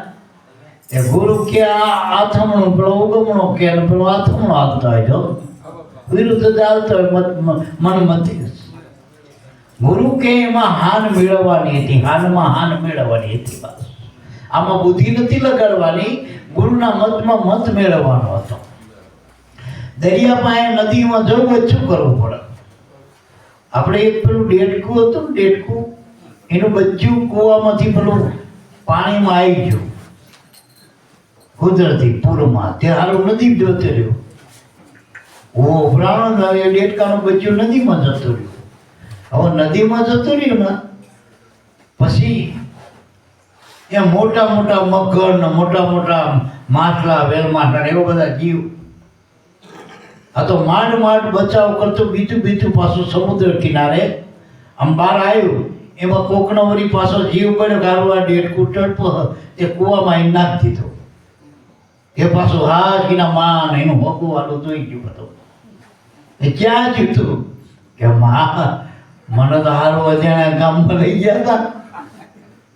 એ ગુરુ કે આ આથમણું પેલો ઉગમણો કે પેલો આથમણો આપતા હોય, જો વિરુદ્ધ ચાલતો હોય મનમતી. ગુરુ કે એમાં હાન મેળવવાની હતી, હાનમાં હાન મેળવવાની હતી. બસ આમાં બુદ્ધિ નથી લગાડવાની, ગુરુના મતમાં મત મેળવવાનો હતો. દરિયા પાસે નદીમાં જવું હોય શું કરવું પડે? આપણે એક પેલું ડેટકું હતું ને, ડેટકું એનું બચ્ચું કૂવામાંથી પેલું પાણીમાં આવી ગયું કુદરતી પૂરમાં, તે હારું નદી જોતે રહ્યું. ઓ પ્રાણ એ ડેટકાનું બચ્ચું નદીમાં જતું રહ્યું. હવે નદીમાં જતું રહ્યું ને પછી એ મોટા મોટા મગર ને મોટા મોટા માછલા, વેલમાછલા એવા બધા જીવ, આ તો માંડ માંડ બચાવ કરતો બીજું પાછું સમુદ્ર કિનારે આમ બહાર આવ્યું. એમાં કોકનો વળી પાછો જીવ પડ્યો, ગારું આ ડેટકું ટડપો તે કૂવામાં એને નાખી દીધો. એ પાછું હાજીના માન એનું ભગવાનું જોઈ ગયું બધું. એ ક્યાં જીવતું કે મને તો હારું અજાણ્યા ગામમાં લઈ ગયા હતા.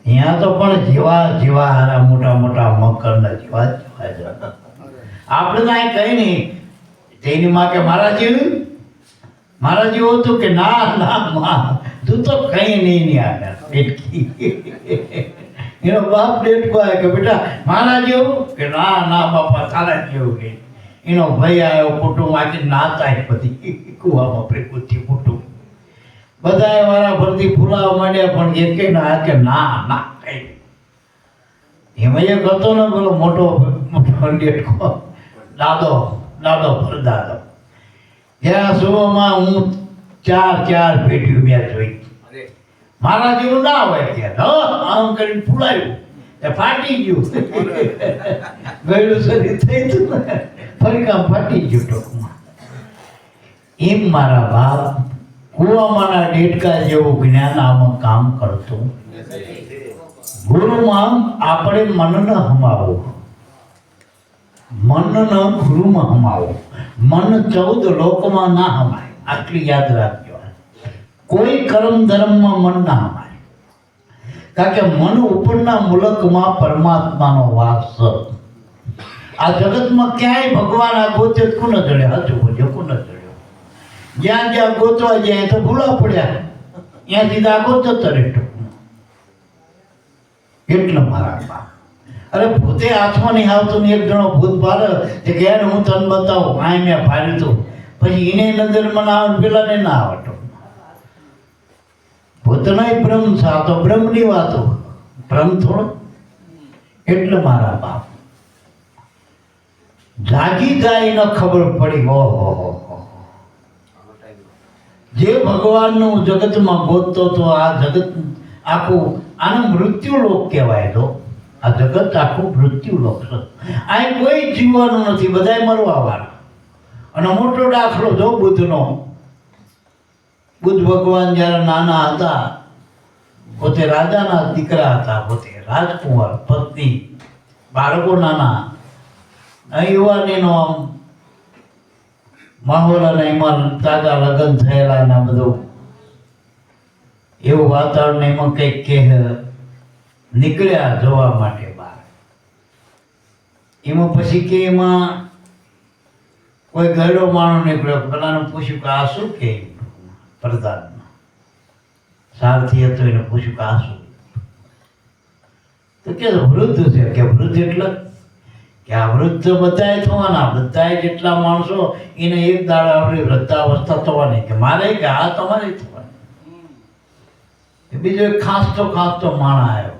ત્યાં તો પણ જેવા જેવા હારા મોટા મોટા મકરના જેવા જેવા આપણે તો અહીં કઈ નહીં. તેની માં કે મારા જેવું હતું કે ના ના માં તું તો કઈ નહીં આગળ ડેટકી. એનો બાપ ડેટકો આવે કે બેટા મારા જેવું કે ના ના બાપા તારા જેવું કે. એનો ભાઈ આવ્યો કુટુંબ આખી નાતા બધી કુવામાં પ્રેકુથી કુટુંબ બધા વાળા ફરતી ફૂલાવા માંડ્યા પણ એક કે ના કે ના ના કઈ એમાં એક હતો ને પેલો મોટો ડેટકો દાદો પરદાદો. ત્યાં સુવામાં હું ચાર પેઢીઓ મેં જોઈ. મારા જેવું ના હોય ત્યાં આમ કરીને ફૂલાયું એ ફાટી ગયું. ગયેલું શરીર થઈ ગયું ને ફરી કામ ફાટી ગયું ટોકમાં. એમ મારા બાપ કુવામાંના ડેટકા જેવું જ્ઞાન આમાં કામ કરતું. ગુરુમાં આપણે મનને હમાવો, મનને ગુરુમાં હમાવો. મન 14 લોકમાં ના હમાય, આટલી યાદ રાખજો. કોઈ કર્મ ધર્મમાં મન ના હમાય, કારણ કે મન ઉપરના મુલકમાં પરમાત્માનો વાસ છે. આ જગતમાં ક્યાંય ભગવાન આ ગોતે કોને જડે? હાચું બોલ્યો, કોને જડ્યો? જ્યાં જ્યાં ગોતવા જાય તો ભૂલા પડ્યા, ત્યાંથી દાગો જતો રહેતો. એટલે મારા બાપ અરે ભૂતે હાથમાં નહીં આવતું ને એક જણો ભૂત ભારે તે ગયા હું તને બતાવું આ મેં ભાર્યું હતું પછી એને નજરમાં ના આવે પેલા ને ના આવતો. ભૂતના બ્રહ્મ છે, આ તો બ્રહ્મની વાતો, ભ્રમ થોડો. એટલે મારા બાપ જાગી જાય ન ખબર પડી. ઓહો જે ભગવાનનું જગતમાં ગોતતો તો આ જગત આખું આને મૃત્યુ લોક કહેવાય. તો આ જગત આખું મૃત્યુ લોક છે. આ કોઈ જીવવાનું નથી, બધાય મરવા વાળા. અને મોટો દાખલો જો બુદ્ધનો. બુદ્ધ ભગવાન જ્યારે નાના હતા પોતે રાજાના દીકરા હતા, પોતે રાજકુંવર, પત્ની, બાળકો નાના. યુવાનીનો આમ માહોલ અને એમાં તાજા લગ્ન થયેલા ને બધું એવું વાતાવરણ એમાં કંઈક કે નીકળ્યા જોવા માટે બહાર. એમાં પછી કે એમાં કોઈ ગયડો માણસ નીકળ્યો. પેલાને પૂછ્યું કે આ શું કે પ્રધાનમાં સારથી હતો એને પૂછ્યું કે આ શું? તો કે વૃદ્ધ છે. કે વૃદ્ધ એટલે કે આ વૃદ્ધ બધાય થવાના, બધાય જેટલા માણસો એને એક દાડા આપણી વૃદ્ધાવસ્થા થવાની. કે મારે કે આ તમારે થવાની. બીજો એક ખાસતો માણા આવ્યો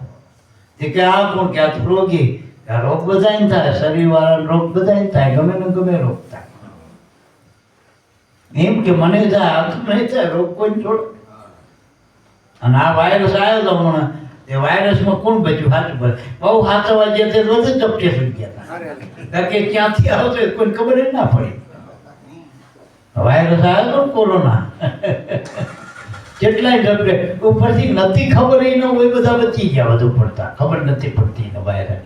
તે કે આ કોણ? કે આ તો રોગી. આ રોગ બધાય થાય, શરીર વાળા રોગ બધાય થાય, ગમે ને ગમે રોગ થાય. એમ કે મને થાય, આ તો નહીં થાય, રોગ કોઈ છોડ. અને આ વાયરસ આવ્યો તો હમણાં એ વાયરસમાં કોણ બચ્યું? સાચું બસ બહુ હાથવા જે તે રોજ જ ચપટે સુઈ ગયા હતા. કારણ કે ક્યાંથી આવતો કોઈ ખબર જ ના પડી. વાયરસ આવ્યો તો કોરોના કેટલાય ડબલે ઉપરથી નથી ખબર એ ન હોય બધા બચી ગયા. વધુ પડતા ખબર નથી પડતી ને વાયરસ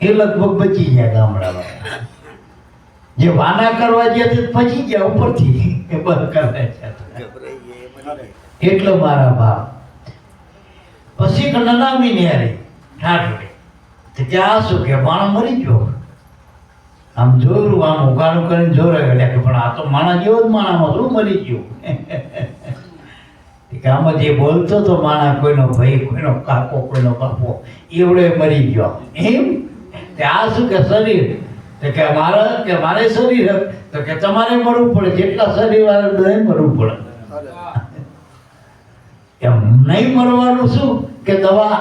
એ લગભગ બચી ગયા ગામડામાં. જે વાના કરવા ગયા તે પચી ગયા ઉપરથી એ બંધ કરવા. એટલે મારા બાપ પછી નનામી ને હારી ઠાઠ તો કે આ શું કે માણસ મરી ગયો. આમ જોયું, આમ ઉગાડું કરીને જોરાય કે પણ આ તો માણસ જેવો જ માણામાં શું મરી ગયો? કે આમાં જે બોલતો તો માણા કોઈનો ભાઈ, કોઈનો કાકો, કોઈનો બાપો એવડે મરી ગયો. એમ કે આ શું કે શરીર? તો કે મારે શરીર તો કે તમારે મરવું પડે, જેટલા શરીર વાળા બધા મરવું પડે. એમ નહીં મરવાનું શું કે દવા?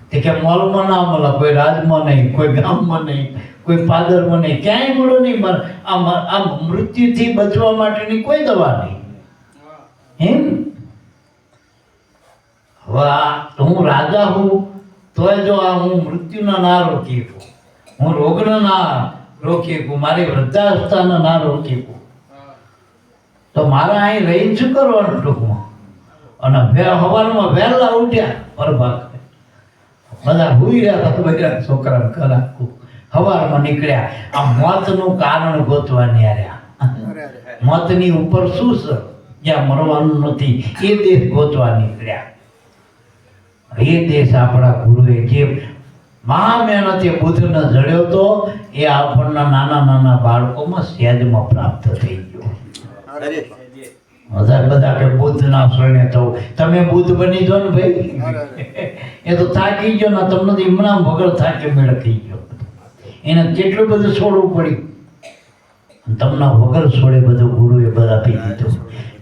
તે કે મોલમાં ના મળે, કોઈ રાજમાં નહીં, કોઈ ગામમાં નહીં, કોઈ પાદરમાં નહીં, ક્યાંય મળો નહીં. આ મૃત્યુથી બચવા માટેની કોઈ દવા નહીં. એમ હવે હું રાજા હું તોય જો આ હું મૃત્યુને ના રોકી શકું, હું રોગને ના રોકી શકું, મારી વૃદ્ધાવસ્થાને ના રોકી શકું, તો મારે અહીં રહીને શું કરવાનું ટૂંકમાં? અને સવારમાં વહેલા ઉઠ્યા પરભાગ બધા હુઈ રહ્યા હતા. બધા છોકરાને કરાવું સવારમાં નીકળ્યા આ મોતનું કારણ ગોતવા ન્યા રહ્યા. મોતની ઉપર શું છે જ્યાં મરવાનું નથી એ દેશ ગોતવા નીકળ્યા. એ દેશ આપણા ગુરુએ જે મહા મહેનતે બુદ્ધને જડ્યો તો એ આપણના નાના નાના બાળકોમાં સહેજમાં પ્રાપ્ત થઈ ગયો. બધા કે બુદ્ધના શરણે થવું. તમે બુદ્ધ બની જો ને ભાઈ, એ તો થાકી ગયો ને, તમને તો ઇમનામ વગર થાકે મેળ થઈ ગયો. એને કેટલું બધું છોડવું પડ્યું, તમને વગર છોડે બધું ગુરુએ બધા આપી દીધું.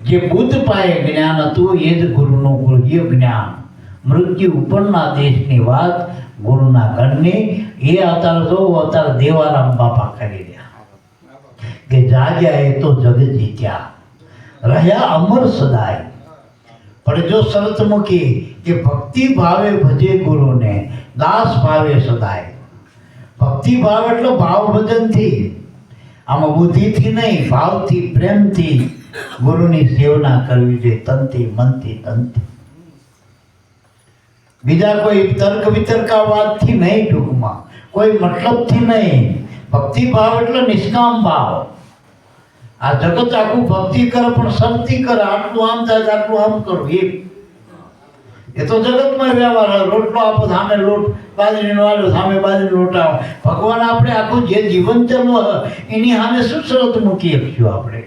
જે બુદ્ધ પાસે જ્ઞાન હતું એ જ ગુરુનું ગુરુજીય જ્ઞાન. મૃત્યુ ઉપરના દેશની વાત ગુરુના ઘરની. એ અત્યારે જો અત્યારે દેવારામ બાપા કરી રહ્યા કે જાગ્યા એ તો જગ જીત્યા, રહ્યા અમર સદાય. પણ જો શરત મૂકી કે ભક્તિ ભાવે ભજે ગુરુને, દાસ ભાવે સદાય. ભક્તિ ભાવ એટલે ભાવ ભજનથી, આમાં બુદ્ધિથી નહીં, ભાવથી પ્રેમથી ગુરુની સેવના કરવી જોઈએ, તનથી મનથી ધનથી. બીજા કોઈ તર્ક વિતર્કવાદથી નહીં, ટૂંકમાં કોઈ મતલબથી નહીં. ભક્તિ ભાવ એટલે નિષ્કામ ભાવ. આ જગત આખું ભક્તિ કરે પણ શક્તિ કરે, આટલું આમ થાય આટલું આમ કરું. એ તો જગતમાં વ્યવહાર. રોટલો આપો સામે લોટ, બાજરીનો આલો સામે બાજરીનો લોટ આવો. ભગવાન આપણે આખું જે જીવન ચલવો એની સામે શું શરત મૂકી શકશું આપણે?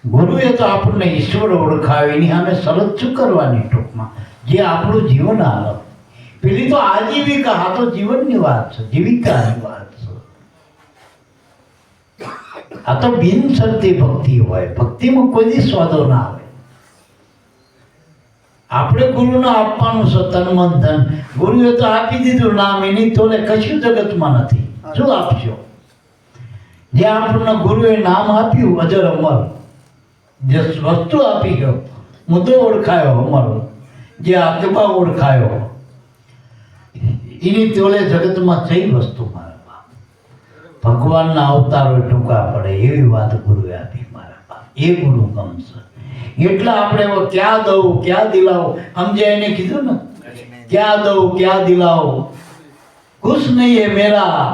ગુરુએ તો આપણને ઈશ્વર ઓળખાવે, એની સામે શરત શું કરવાની? ટૂંકમાં જે આપણું જીવન હાલે. પેલી તો આજીવિકા, આ તો જીવનની વાત છે, જીવિકાની વાત છે. આ તો બિનશરતી ભક્તિ હોય. ભક્તિમાં કોઈ દી સ્વાદો ના આવે. આપણે ગુરુને આપવાનું છે તન મન ધન. ગુરુએ તો આપી દીધું નામ, એની તોલે કશું જગતમાં નથી. શું આપશો? જે આપણને ગુરુએ નામ આપ્યું અજર અમર, જે વસ્તુ આપી ગયો, મુદ્દો ઓળખાયો અમર, જે આત્મા ઓળખાયો, એની તોલે જગતમાં કઈ વસ્તુ મારા બાપ? ભગવાનના અવતારો ટૂંકા પડે એવી વાત ગુરુએ આપી મારા બાપ. એ ગુરુ ગમશે. એટલા આપણે ક્યાં દઉં ક્યાં દિલાવો, સમજે એને કીધું ને, ક્યાં દઉં ક્યાં દિલાવો, કુછ નહીં હે મેરા,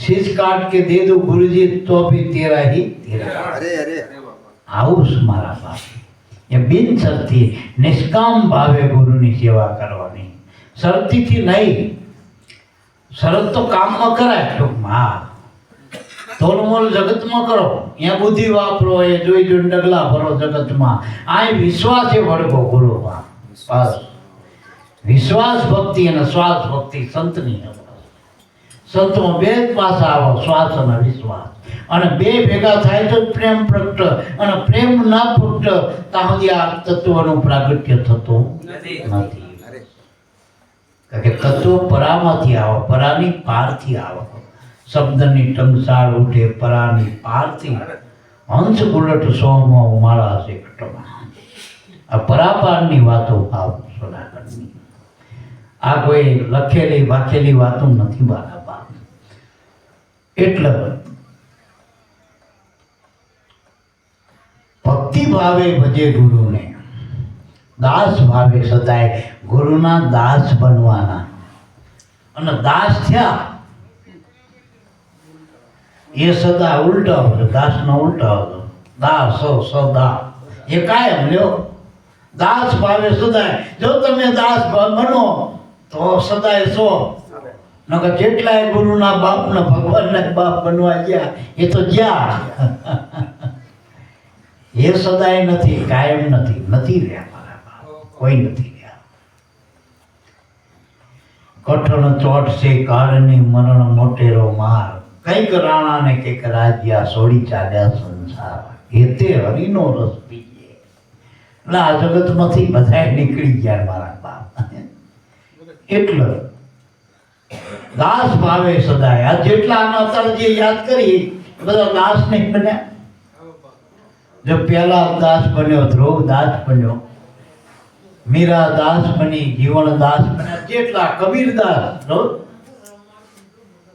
શીશ કાટ કે દે દો ગુરુજી તો ભી તેરા હી તેરા. આવું જ મારા બાપ. એ બિનશરતી નિષ્કામ ભાવે ગુરુની સેવા કરવાની, શરતીથી નહીં. શરત તો કામમાં કરાય ટૂંકમાં. તોલમોલ જગતમાં કરો, અહીંયા બુદ્ધિ વાપરો, એ જોઈ જોઈને ડગલા ભરો જગતમાં. આ વિશ્વાસે વળગો ગુરુમાં. બસ વિશ્વાસ ભક્તિ અને શ્વાસ ભક્તિ સંતની. સંતમાં બે જ પાસા આવો, શ્વાસ અને વિશ્વાસ. અને બે ભેગા થાય તો પ્રેમ પ્રગટ, અને પ્રેમ ના પ્રગટ ત્યાં સુધી આ તત્વનું પ્રાગટ્ય થતું નથી. કારણ કે તત્વ પરામાંથી આવો, પરાની પારથી આવો. શબ્દની ટંકસાળ ઉઠે પરાની પારથી, હંસ ગુલટ સોમાં માળા છે કટમાં. આ પરાપારની વાતો ભાવ સોનાગઢની. આ કોઈ લખેલી વાંચેલી વાતો નથી મારા બાપ. એટલે ભક્તિ ભાવે ભજે ગુરુને, દાસ ભાવે સદાય. ગુરુના દાસ બનવાના. અને દાસ થયા એ સદા ઉલટા હોય, દાસનો ઉલટા હોય. દાસ સદા એ કાયમ લ્યો. દાસ ભાવે સદાય. જો તમે દાસ બનો તો સદાય છો. નકર જેટલાય ગુરુના બાપના ભગવાનના બાપ બનવા ગયા એ તો ગયા. એ સદાય નથી, કાયમ નથી. નથી રહ્યા મારા બાપ, કોઈ નથી રહ્યા. કઠણ ચોટ છે કાળની મરણ મોટેરો માર, કઈક રાણા ને કઈક રાજ્યા છોડી ચાલ્યા સંસાર. એ તે હરિનો રસ પીએ. એટલે આ જગતમાંથી બધા નીકળી ગયા મારા બાપ. એટલે દાસ ભાવે સદાય. આ જેટલા આના અત્યારે જે યાદ કરી બધા દાસ નહીં બન્યા. જો પહેલા દાસ બન્યો, ધ્રુવ દાસ બન્યો, મીરા દાસ બની, જીવન દાસ બન્યા. જેટલા કબીર દાસ,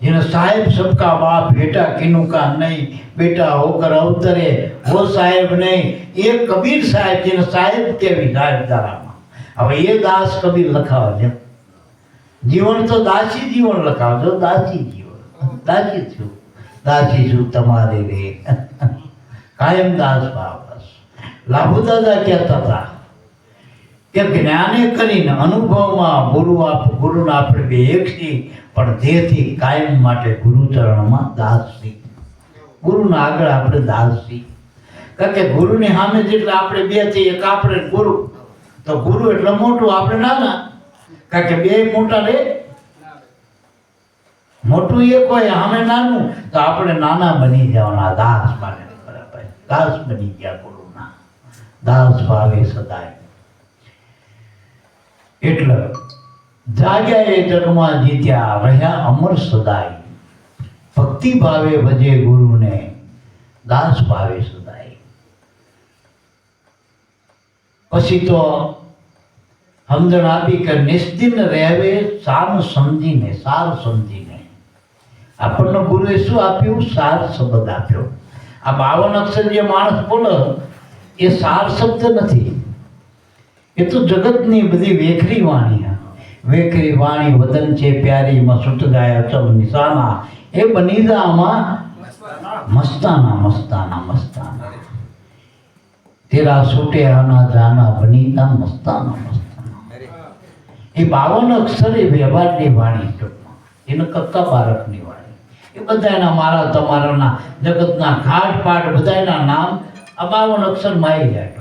जिन्हें साहेब सबका बाप, बेटा किन्नू का नहीं, बेटा होकर अवतरे वो साहेब नहीं. ये कबीर साहेब जिन्हें साहेब के भी साहेब दारा. अब ये दास कबीर लखाओ जो जीवन तो दासी जीवन लखाओ जो दासी जीवन. दासी छू तमारे रे कायम दास भाव. बस લાભુ દાદા કહેતા હતા કે જ્ઞાને કરીને અનુભવમાં ગુરુને આપણે બે એક છીએ, પણ દેહથી કાયમ માટે ગુરુચરણમાં દાસ છીએ. ગુરુના આગળ આપણે દાસ છીએ. કારણ કે ગુરુની સામે જેટલા આપણે બે છીએ, એક આપણે ગુરુ, તો ગુરુ એટલે મોટું, આપણે નાના. કારણ કે બે મોટા રે, મોટું એક હોય સામે નાનું, તો આપણે નાના બની જવાના. દાસ માટે બરાબર, દાસ બની ગયા ગુરુના. દાસ ભાવે સદાય. એટલે જાગ્યા એ જગમાં જીત્યા, રહ્યા અમર સદાય. ભક્તિ ભાવે ભજે ગુરુને, દાસ ભાવે સદાય. પછી તો સમજણ આપી કે નિસ્દિન રહેવે સાર સમજીને, સાર સમજીને. આપણને ગુરુએ શું આપ્યું? સાર શબ્દ આપ્યો. આ 52 અક્ષર જે માણસ બોલે એ સાર શબ્દ નથી, એ તો જગતની બધી વેખરી વાણી. વેખરી વાણી વદન છે પ્યારી, મસુટ ગાય અચલ નિશાના. એ બનીદામાં મસ્તાના મસ્તાના મસ્તાના, તેરા છૂટે આના જાના બનીદા મસ્તાના મસ્તાના. એ 52 અક્ષર એ વ્યવહારની વાણી, ટૂંકમાં એને કક્કા બારકની વાણી. એ બધાના મારા તમારાના જગતના ઘાટ પાટ બધાના નામ આ 52 અક્ષરમાં આવી જાય.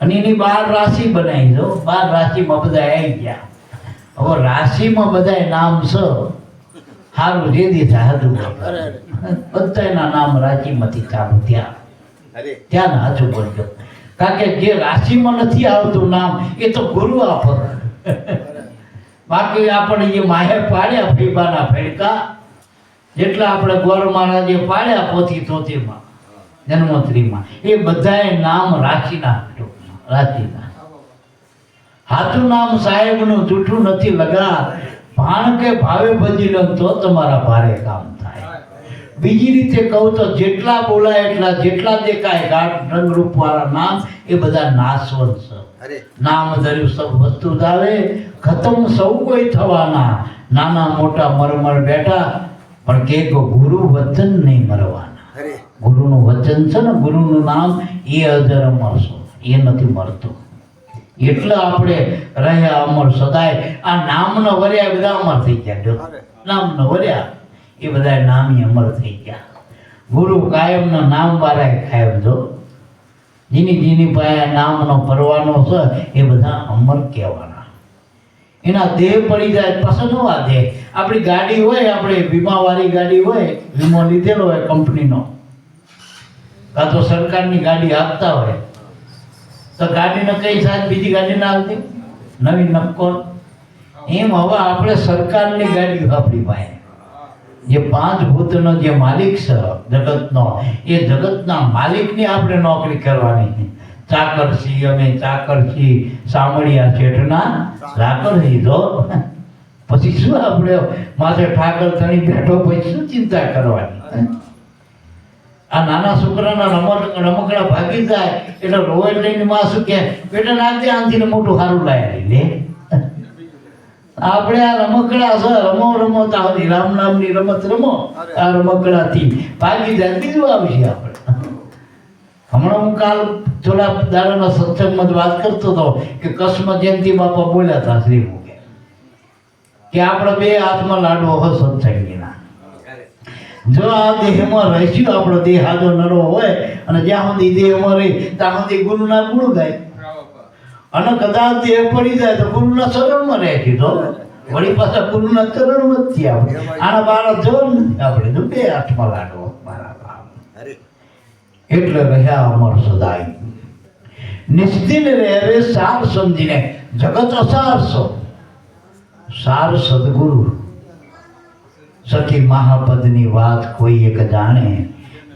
અને એની 12 રાશિ બનાવી દો. 12 રાશિમાં બધા આવી ગયા. હવે રાશિમાં બધા નામ છે સારું જે દીધા હજુ બધાના નામ રાશિમાંથી ચાલુ થયા. ત્યાં હજુ બોલજો. કારણ કે જે રાશિમાં નથી આવતું નામ એ તો ગુરુ આપે. બાકી આપણે જે માહે પાડ્યા ફીબાના ફેડકા, જેટલા આપણે ગોર મહારાજે પાડ્યા પોથી તોતીમાં જન્મોત્રીમાં, એ બધાએ નામ રાશિના. રાશિના હાથું નામ સાહેબનું જૂઠું નથી લગા. ભાણ કે ભાવે ભજી લો તો તમારા ભારે કામ થાય. બીજી રીતે કહું તો જેટલા બોલાય એટલા, જેટલા દેખાય ગાઢ રંગરૂપ વાળા નામ, એ બધા નાશવંત છે. નામ ધર્યું સબ વસ્તુ જાવે, ખતમ સૌ કોઈ થવાના. નાના મોટા મરમર બેઠા, પણ કે ગુરુ વચન નહીં મરવાના. ગુરુનું વચન છે ને, ગુરુનું નામ એ અજર અમર છે, એ નથી મળતું. એટલે આપણે રહ્યા અમર સદાય. આ નામનો વર્યા બધા અમર થઈ ગયા. નામનો વર્યા એ બધા નામી અમર થઈ ગયા. ગુરુ કાયમનો નામ વાળા કાયમ જો, જેની પાસે નામનો પરવાનો છે એ બધા અમર કહેવાના. એના દેહ પડી જાય પસંદ હોવા દેહ. આપણી ગાડી હોય, આપણે વીમાવાળી ગાડી હોય, વીમો લીધેલો હોય કંપનીનો, કાં તો સરકારની ગાડી આપતા હોય, તો ગાડીને કઈ સાથ બીજી ગાડી ના આવતી, નવી નક્કોર. એમ હવે આપણે સરકારની ગાડી આપણી પાસે, જે 5 ભૂતનો જે માલિક છે જગતનો, એ જગતના માલિકની આપણે નોકરી કરવાની. ચાકર છીએ અમે, ચાકર છીએ, સામળિયા શેઠના ચાકર લીધો. પછી શું આપણે માથે ઠાકર તણી બેઠો, પછી શું ચિંતા કરવાની? આ નાના છોકરાના રમકડા ભાગી જાય એટલે રોય લઈને માં શું કે, બેટા નાખજે આંથી મોટું સારું લાયા લે. આપણે આ રમકડા છે, રમો રમતા હતી, રામ નામની રમત રમો, આ રમકડાથી ભાગી જાય, બીજું આવશે આપણે. હમણાં હું કાલ થોડા દાડાના સત્સંગમાં વાત કરતો હતો કે કસ્મ જયંતિ બાપા બોલ્યા હતા શ્રી મુકે કે આપણે 2 હાથમાં લાડવો હોય સત્સંગીના. જો આ દેહમાં રહીશું, આપણો દેહ આજો નરો હોય, અને જ્યાં સુધી દેહમાં રહી ત્યાં સુધી ગુરુના ગુણ ગાય. અને કદાચ દેહ પડી જાય તો ગુરુના ચરણમાં રહે છે. તો વળી પાછા ગુરુના ચરણમાં જ છીએ આપણે. આના બાળક જવા નથી આપણે, તો 2 હાથમાં લાડવો મારા બાપ. એટલે રહ્યા અમર સદાય. નિસ્દિન રહેવે સાર સમજીને. જગત અસાર છો, સાર સદગુરુ. સખી મહાપદની વાત કોઈ એક જાણે,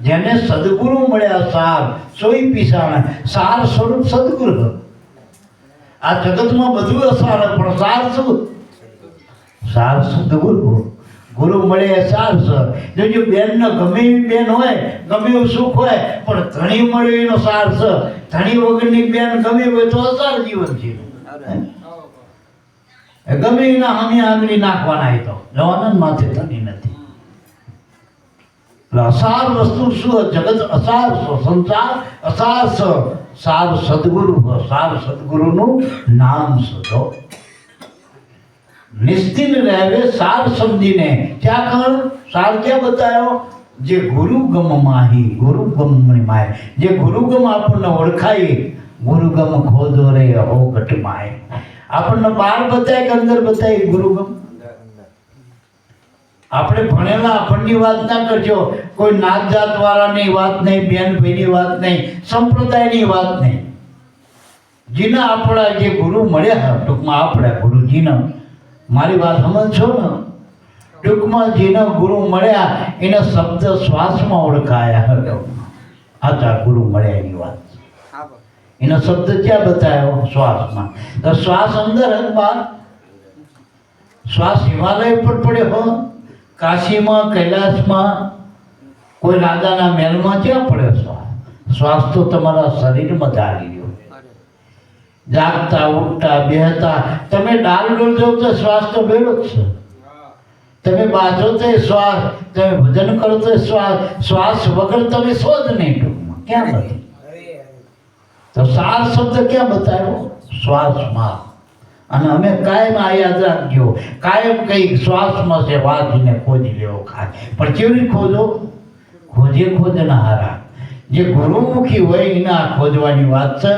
જેને સદગુરુ મળ્યા સાર સોઈ પીસાણે. સાર સ્વરૂપ સદગુરુ. આ જગતમાં બધું અસાર, પણ સાર શું? સાર સદગુરુ. ગુરુ મળે સાર છે. જો બેનનો ગમે એવી બેન હોય, ગમે એવું સુખ હોય, પણ ધણી મળે એનો સાર છે. ધણી વગરની બેન ગમે હોય તો અસાર જીવન છે. ગમે એના હમી આંગળી નાખવાના, એ તો જવાના માથે ધણી નથી. એટલે અસાર વસ્તુ શું? જગત અસાર છો, સંસાર અસાર છો, સાર સદગુરુ હો, સાર સદગુરુનું નામ શોધો. નિશ્ચિત રહેવે સાર સમજીને. ક્યાં કર સાર ક્યાં બતાવ્યો? જે ગુરુગમ માહી, ગુરુગમ માય, જે ગુરુગમ આપણને ઓળખાય, ગુરુગમ ખોદો રે હો ઘટ માય. આપણને બહાર બતાય કે અંદર બતાય ગુરુગમ? આપણે ભણેલા આપણની વાત ના કરજો, કોઈ નાત જાત વાળાની વાત નહીં, બેન ભાઈની વાત નહીં, સંપ્રદાયની વાત નહીં. જીના આપણા જે ગુરુ મળ્યા, ટૂંકમાં આપણા ગુરુજીના, મારી વાત સમજશો ને? ટૂંકમાં જેના ગુરુ મળ્યા એના શબ્દ શ્વાસમાં ઓળખાયા. આચા ગુરુ મળ્યા એની વાત, એનો શબ્દ ક્યાં બતાવ્યો? શ્વાસમાં. તો શ્વાસ અંદર જ બહાર? શ્વાસ હિમાલય પર પડ્યો, કાશીમાં, કૈલાસમાં, કોઈ રાજાના મહેલમાં ક્યાં પડ્યો શ્વાસ? શ્વાસ તો તમારા શરીરમાં ચાલી રહ્યો. જાગતા, ઉઠતા, બેહતા, તમે ડાલ ડોલ જાઓ તો શ્વાસ તો ભેળો જ છે. તમે બાજો તો શ્વાસ, તમે ભજન કરો તો શ્વાસ, શ્વાસ વગર તમે છો જ નહીં. ટૂંકમાં ક્યાં નથી? તો સાર શબ્દ ક્યાં બતાવ્યો? શ્વાસમાં. અને અમે કાયમ આ યાદ રાખજો, કાયમ કંઈક શ્વાસમાં છે, વાંચીને ખોજી લેવો ખાય. પણ કેવી ખોજો? ખોજનારા જે ગુરુમુખી હોય એના ખોજવાની વાત છે.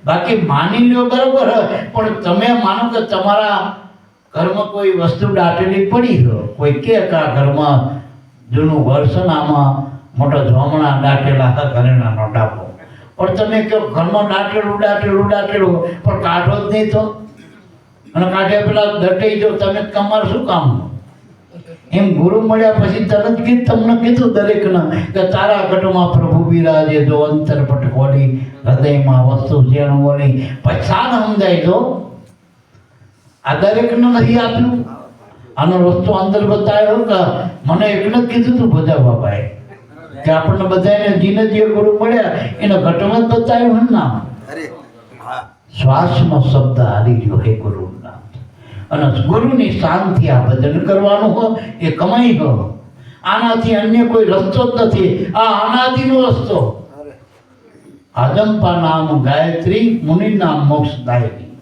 બાકી માની લ્યો બરાબર, પણ તમે માનો કે તમારા ઘરમાં કોઈ વસ્તુ દાટેલી પડી હોય, કોઈ કે આ ઘરમાં જૂનું વર્ષન, આમાં મોટા જોમણા દાટેલા હતા, ઘરેણાનો ડાબો, પણ તમે કહો ઘરમાં દાટેલું પણ કાઢો જ નહીં તો, અને કાઢ્યા પેલા દટાઈ જો તમે, તમારે શું કામ? એમ ગુરુ મળ્યા પછી તરત તમને કીધું દરેકના કે તારા ઘટમાં પ્રભુ બિરાજે, જો અંતરપટ ખોલી હૃદયમાં વસ્તુ જેનું બોલી. પછાણ સમજાય જો આ દરેકને નથી આપ્યું. આનો રસ્તો અંદર બતાવ્યો કે મને એકને જ કીધું તું બધા બાબાએ કે આપણને બધાને જીને જે ગુરુ મળ્યા એનો ઘટમાં જ બતાવ્યું ને નામ. શ્વાસનો શબ્દ હારી ગયો હે ગુરુ નામ. અને ગુરુની શાંતિ આ ભજન કરવાનું હો એ કમાઈ હો. આનાથી અન્ય કોઈ રસ્તો જ નથી. આ અનાદિનો રસ્તો. આજંપા નામ ગાયત્રી, મુનિ નામ મોક્ષદાયિની.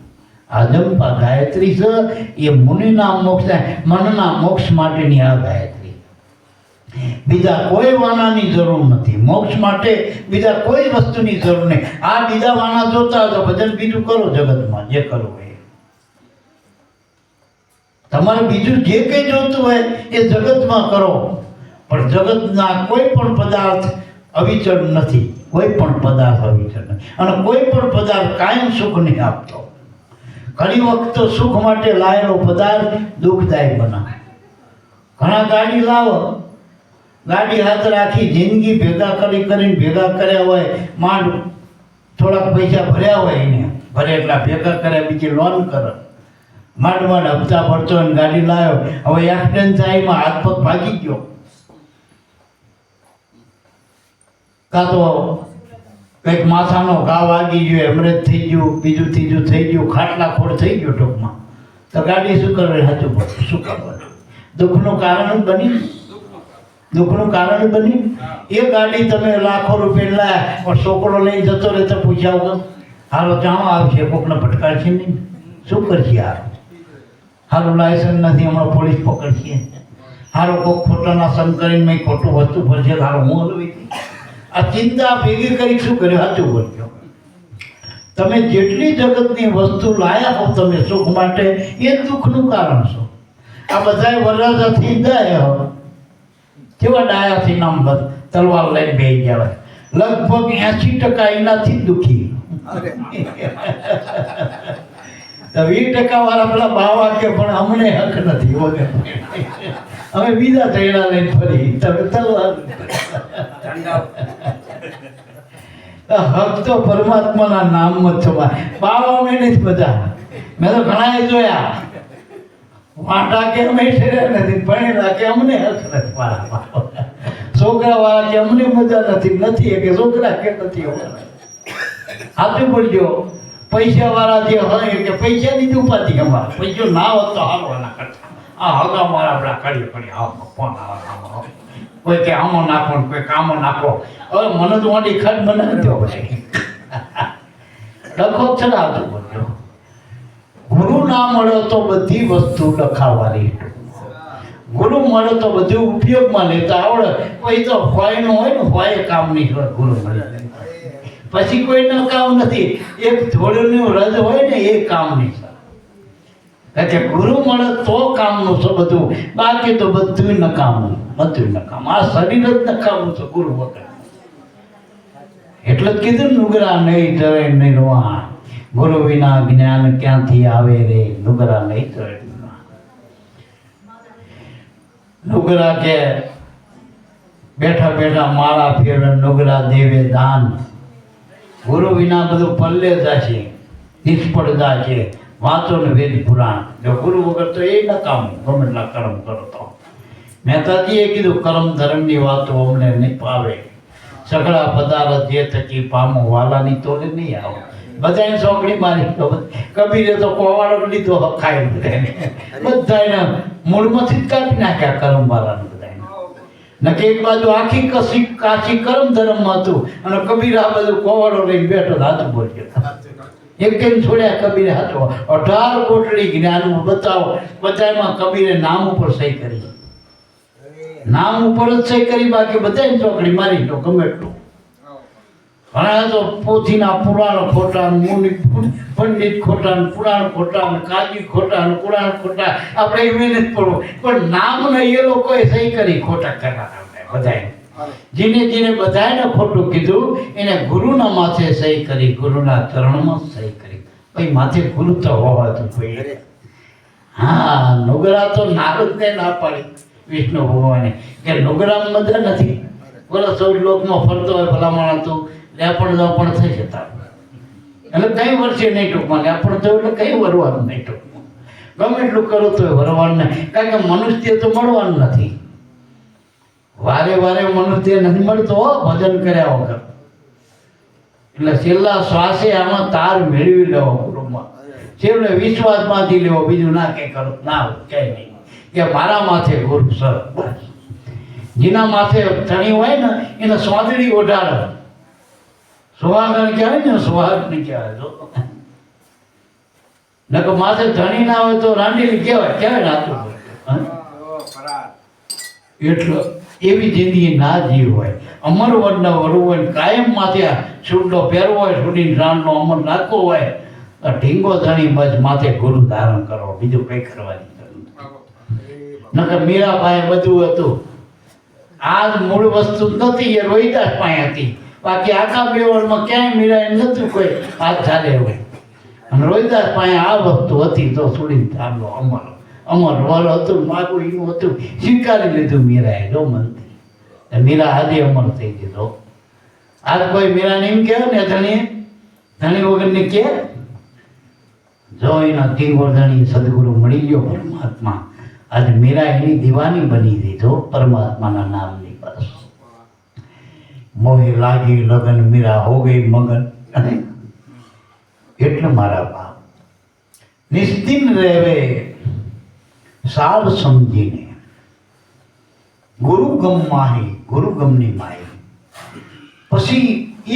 આજંપા ગાયત્રી છે એ મુનિના મોક્ષ, મનના મોક્ષ માટેની આ ગાયત્રી. બીજા કોઈ વાનાની જરૂર નથી મોક્ષ માટે. બીજા કોઈ વસ્તુની જરૂર નહીં. આ બીજા વાના જોતા તો ભજન બીજું કરો, જગતમાં જે કરવું હોય. તમારે બીજું જે કંઈ જોતું હોય એ જગતમાં કરો, પણ જગતના કોઈ પણ પદાર્થ અવિચળ નથી. કોઈ પણ પદાર્થ અવિચળ નથી. અને કોઈ પણ પદાર્થ કાયમ સુખ નહીં આપતો. ઘણી વખત સુખ માટે લાયેલો પદાર્થ દુઃખદાયક બનાવે. ઘણા ગાડી લાવો, ગાડી હાથ રાખી જિંદગી ભેગા કરીને ભેગા કર્યા હોય, માંડ થોડાક પૈસા ભર્યા હોય, એને ભરે એટલા ભેગા કર્યા, બીજી લોન કરે, માંડ હપ્તા ભરતો હોય, ગાડી લાવ્યો, હવે એક્સિડન્ટ થાય, એમાં હાથ પગ ભાગી ગયો, કાં તો કંઈક માથાનો ઘા વાગી ગયો, હેમરેજ થઈ ગયું, બીજું ત્રીજું થઈ ગયું, ખાટલા ખોડ થઈ ગયું, ટૂંકમાં તો ગાડી શું કરે? સાચું પડે. શું કરવાનું? દુઃખનું કારણ બની. દુઃખનું કારણ બની. એ ગાડી તમે લાખો રૂપિયા લાયા, પણ છોકરો લઈ જતો રહે તો પૂછ્યા વગર હારો જાણો આવશે, કોકને ભટકાડશે નહીં. શું કરશે? હારું લાયસન્સ નથી, હમણાં પોલીસ પકડશે. હારો કોક ખોટાના સમ કરીને મેં ખોટું વસ્તુ ભરશે, હારો હું હલવી. આ ચિંતા ભેગી કરી શું કર્યું? સાચું બોલજો. તમે જેટલી જગતની વસ્તુ લાયા હો તમે સુખ માટે, એ દુઃખનું કારણ છો. આ બધા વરરાજાથી ડાયા હો, કેવા ડાયાથી નામ તલવાર લઈને બેસી ગયા હોય. લગભગ 80% એનાથી જ દુઃખી. 20% વાળા પેલા બાવા કે પણ અમને હક નથી વગર, અમે બીજા ચૈડા લઈને ફરી, તમે તલવાર. હક તો પરમાત્માના નામમાં જ છે. બાવા મેં નથી બધા, મેં તો ઘણા જોયા. વાટા કે અમે નથી ભણેલા કે અમને હક નથી મારા. છોકરા વાળા કે અમને મજા નથી કે છોકરા કે નથી. સાચું બોલજો. પૈસા વાળા જે હોય કે પૈસાની જ ઉપાધિ અમારે, પૈસો ના હોત તો હાલવાના કરતા. આ હગા મારા આપણા કરી આવો ફોન આવો. કોઈ કે આમાં નાખો ને કોઈ આમાં નાખો. હવે મને તો વાંડી ખડ બનાવી દો ભાઈ. ડખો ચડાવતો બોલ્યો. ગુરુ ના મળે તો બધી વસ્તુ ડખાવાની. ગુરુ મળે તો બધું ઉપયોગમાં લેતા આવડે. કોઈ તો ફોયનું હોય ને ફોય કામ નહીં હોય. ગુરુ મળે પછી કોઈનું કામ નથી. એક ધોળનું રજ હોય ને એ કામ નહીં. કારણ કે ગુરુ મળે તો કામનું છે બધું, બાકી તો બધું નકામું. બધું નકામ. આ શરીર જ નકામું છે ગુરુ વગર. એટલે જ કીધું નુગરા નહીં ચરે નિર્વાણ, ગુરુ વિના જ્ઞાન ક્યાંથી આવે રે. નુગરા નહીં ચરે. નુગરા કે બેઠા બેઠા માળા ફેરવે, નુગરા દેવે દાન. ગુરુ વિના બધું પલ્લે જશે, નિષ્ફળ જશે. વાંચો ને વેદ પુરાણ. જો ગુરુ વગર તો એ નકામ. ગમે એટલા કર્મ કરો તો. મહેતાજીએ કીધું કર્મ ધર્મની વાતો અમને નહીં પાવે. સગળા પદાર્થ જે થકી પામો, વાલાની તોલે નહીં આવો. બધાને ચોકડી મારી. કબીરે તો કોવાળો લીધો ખાઈ બધાને મૂળમાંથી જ કાઢી નાખ્યા કર્મ વાળાને બધાને. નકે એક બાજુ આખી કાચી કર્મ ધર્મ હતું અને કબીર આ બધું કોવાળો લઈને બેઠો હાથ બોલ્યો. એક કેમ છોડ્યા કબીરે હાથો 18 કોટડી જ્ઞાન બતાવો. બધામાં કબીરે નામ ઉપર સહી કરી. નામ ઉપર જ સહી કરી, બાકી બધાને ચોકડી મારી તો ગમે એટલું. ઘણા તો પોથીના પુરાણ ખોટા, મુનિ પંડિત ખોટા, પુરાણ ખોટા, કાજી ખોટા, પુરાણ ખોટા. આપણે એ મહેનત કરવો પણ નામને એ લોકોએ સહી કરી ખોટા કરવાના બધાએ. જેને બધાને ખોટું કીધું એને ગુરુના માથે સહી કરી, ગુરુના ચરણમાં સહી કરી. ભાઈ માથે ગુરુ તો હોવા તો જોઈએ. હા, નુગરા તો નારદને ના પાડી વિષ્ણુ ભગવાને કે નુગરામાં મજા નથી. બોલો 14 લોકમાં ફરતો હોય ભલામણ હતું. લેપણ જાવ પણ થઈ જતા એટલે કઈ વર્ષે નહીં ટૂંકમાં. લેપણ જાવ એટલે કઈ વરવાનું નહીં ટૂંકમાં. ગમે એટલું કરો તો વરવાનું નહીં. કારણ કે મનુષ્ય તો મળવાનું નથી. વારે વારે મનુષ્ય નથી મળતો ભજન કર્યા વગર. એટલે છેલ્લા શ્વાસે આમાં તાર મેળવી લેવો ગુરુમાં. છેલ્લે વિશ્વાસમાંથી લેવો, બીજું ના કે કરો ના કઈ નહીં. કે મારા માથે ગુરુ સર. જેના માથે ધણી હોય ને એને સોંદડી ઓઢાડે. સુહાગણ કહેવાય ને, સુહાગણી કહેવાય. નકર માથે ધણી ના હોય તો રાંડીલી કહેવાય ને. એટલો એવી જિંદગી ના જીવ હોય. અમર વડના વરુ હોય, કાયમ માથે છૂટલો પહેરવો હોય, છૂટીને રાંડનો અમર નાખવો હોય, ઢીંગો ધણી બસ માથે ગુરુ ધારણ કરો, બીજું કઈ કરવાની જરૂર નથી. નકર મીરાભાઈ બધું હતું. આ મૂળ વસ્તુ નથી, એ રોહિદાસ પાસે હતી. બાકી આખા બેવડમાં ક્યાંય મીરાય નતું કોઈ હાથ ચાલે હોય. અને રોહિદાસ પાસે આ વસ્તુ હતી તો છોડીને ચાલો અમર વર હતું, માગું એનું હતું, સ્વીકારી લીધું મીરાએ. જો મનથી મીરા આજે અમર થઈ ગયો. આજ કોઈ મીરાને એમ કહેવાય ને ધણી વગરની કે જો એના ટીંગો ધણી સદગુરુ મળી ગયો પરમાત્મા. આજે મીરા એની દીવાની બની દીધો પરમાત્માના નામની. બસ મોહે લાગી લગન, મીરા હો ગઈ મગન. એટલે મારા બાપ નિશ્ચિંત રહેવે સાર સમજીને. ગુરુ ગમ માહી, ગુરુ ગમની માહી. પછી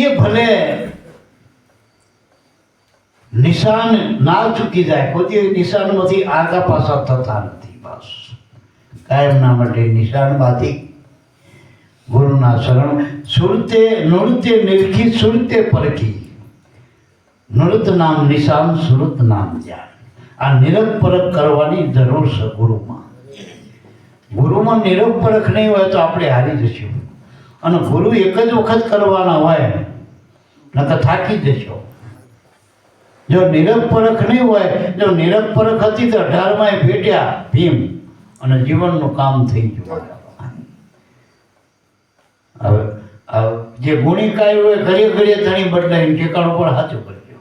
એ ભલે નિશાન ના ચૂકી જાય, કોઈ નિશાનમાંથી આગા પાછા થતા નથી. બસ કાયમના માટે નિશાનમાંથી ગુરુના શરણ. સુરતે નૃત્ય નિરખી, સુરતે પરખી. નૃત નામ નિશાન, સુરત નામ ધ્યાન. આ નિરખ પરખ કરવાની જરૂર છે ગુરુમાં. ગુરુમાં નિરખ પરખ નહીં હોય તો આપણે હારી જશું. અને ગુરુ એક જ વખત કરવાના હોય નકર થાકી જશો. જો નિરખ પરખ નહીં હોય, જો નિરખ પરખ હતી તો 18માં ભેટ્યા ભીમ અને જીવનનું કામ થઈ ગયું. હવે જે ગુણિકાય હોય ઘડીએ ઘડીએ ધણી બદલાઈને ઠેકાણો પર સાચું કરજો.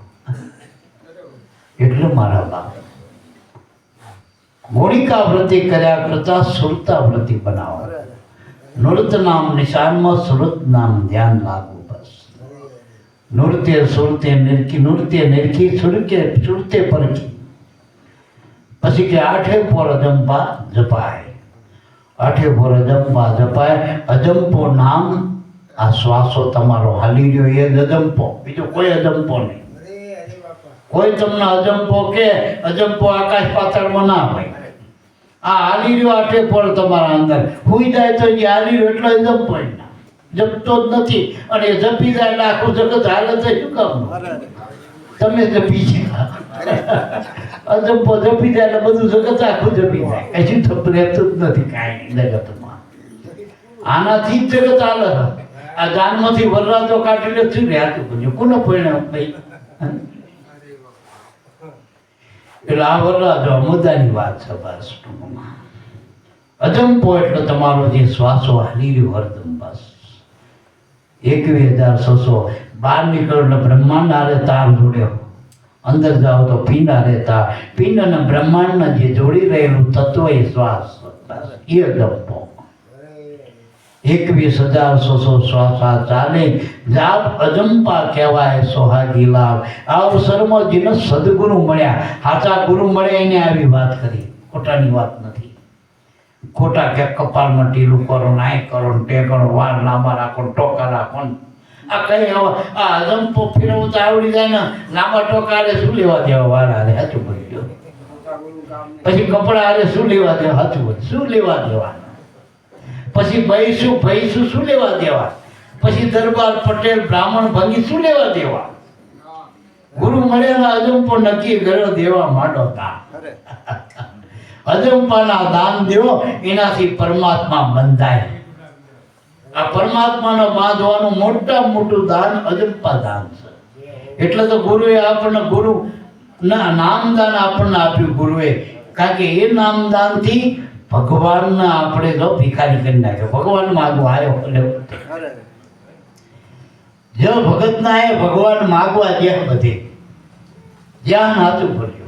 એટલે મારા બાપ ગુણિકા વૃત્તિ કર્યા કરતા સુરતા વૃત્તિ બનાવો. નૃત નામ નિશાનમાં, સુરત નામ ધ્યાન લાગુ. બસ નૃત્ય સુરતે નિરખી, નૃત્ય નિરખી, સુરતે પરખી. પછી કે 8 પોર જંપા જપાય. આઠે પોર અજંપા જપાય. અજંપો નામ આ શ્વાસો તમારો હાલી રહ્યો એ જ અજંપો, બીજો કોઈ અજંપો નહીં. કોઈ તમને અજંપો કે અજંપો આકાશ પાતાળમાં ના હોય. આ હાલી રહ્યો આઠે પોર તમારા અંદર હુઈ જાય તો એ હાલી રહ્યો એટલે અજંપો ના જપતો જ નથી. અને એ જપી જાય એટલે આખું જગત હાલત શું કામ? તમે જપી ગયા અજંપો જપી જાય એટલે બધું જગત આખું જપી જાય. કશું થપ રહેતું જ નથી કાંઈ જગતમાં. આનાથી જ જગત હાલે. આ જાનમાંથી વરરાજો કાઢી લે શું રહેતું બધું કોને પરિણામ ભાઈ? એટલે આ વરરાજો મુદ્દાની વાત છે બસ ટૂંકમાં. અજંપો એટલે તમારો જે શ્વાસો હાલી રહ્યો હરદમ બસ 21,600 બહાર નીકળો એટલે બ્રહ્માંડ આરે તાર જોડ્યો. અંદર જાઓ તો પિંડ આરે તાર. પિંડ અને બ્રહ્માંડના જે જોડી રહેલું તત્વ એ શ્વાસ એ અજંપો. 21,600 શ્વાસા ચાલે જાપ અજંપા કહેવાય સોહાગી લાભ. આ અવસરમાં જેને સદગુરુ મળ્યા, સાચા ગુરુ મળ્યા એને આવી વાત કરી, ખોટાની વાત નથી. ખોટા કે કપાળમાં ટીલું કરો, નાય કરો, તે કરો, વાર લાંબા રાખો, ટોકા રાખો. આ કઈ આ અજંપો ફેરવું તો આવડી જાય ને, લાંબા ટોકા આરે શું લેવા દેવા? વાર આરે હાચું બોલ્યો. પછી કપડા આરે શું લેવા દેવા? હાચું બોલ. શું લેવા દેવા? પછી બૈસું ભૈસું શું લેવા દેવા? પછી દરબાર પટેલ બ્રાહ્મણ ભંગી શું લેવા દેવા? ગુરુ મળ્યાના અજંપો નક્કી કર્યો દેવા માંડો દાન. અજંપાના દાન દેવો એનાથી પરમાત્મા બંધાય. આ પરમાત્માનો બાંધવાનું મોટા મોટું દાન અજંપા દાન છે. એટલે તો ગુરુએ આપણને ગુરુ ના નામદાન આપણને આપ્યું ગુરુએ. કારણ કે એ નામદાનથી ભગવાનને આપણે જો ભિખારી કરી નાખ્યો. ભગવાન માગવા આવ્યો એટલે જો ભગત ના એ ભગવાન માગવા જ્યાં બધે જ્યાં નાતું ભર્યું.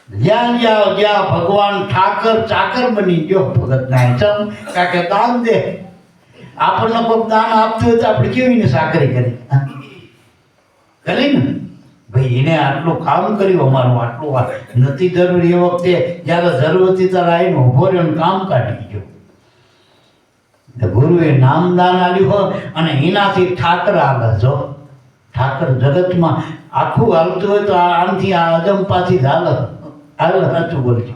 જ્યાં જાઓ જ્યાં ભગવાન ઠાકર ચાકર બની ગયો ભગત ના ચમ કાકે દાન દે. આપણને કોઈ દાન આપતું હોય તો આપણે કેવી ને સાકરી કરી ને ભાઈ એને આટલું કામ કર્યું અમારું આટલું નથી જરૂરી. એ વખતે જ્યારે જરૂર હતી ત્યારે આવીને ઉભો રહ્યો કામ કાઢી ગયો. ગુરુએ નામદાન આપ્યું હોય અને એનાથી ઠાકર આવે. જો ઠાકર જગતમાં આખું હાલતું હોય તો આમથી આ અજંપાથી જ હાલે સાચું બોલજો.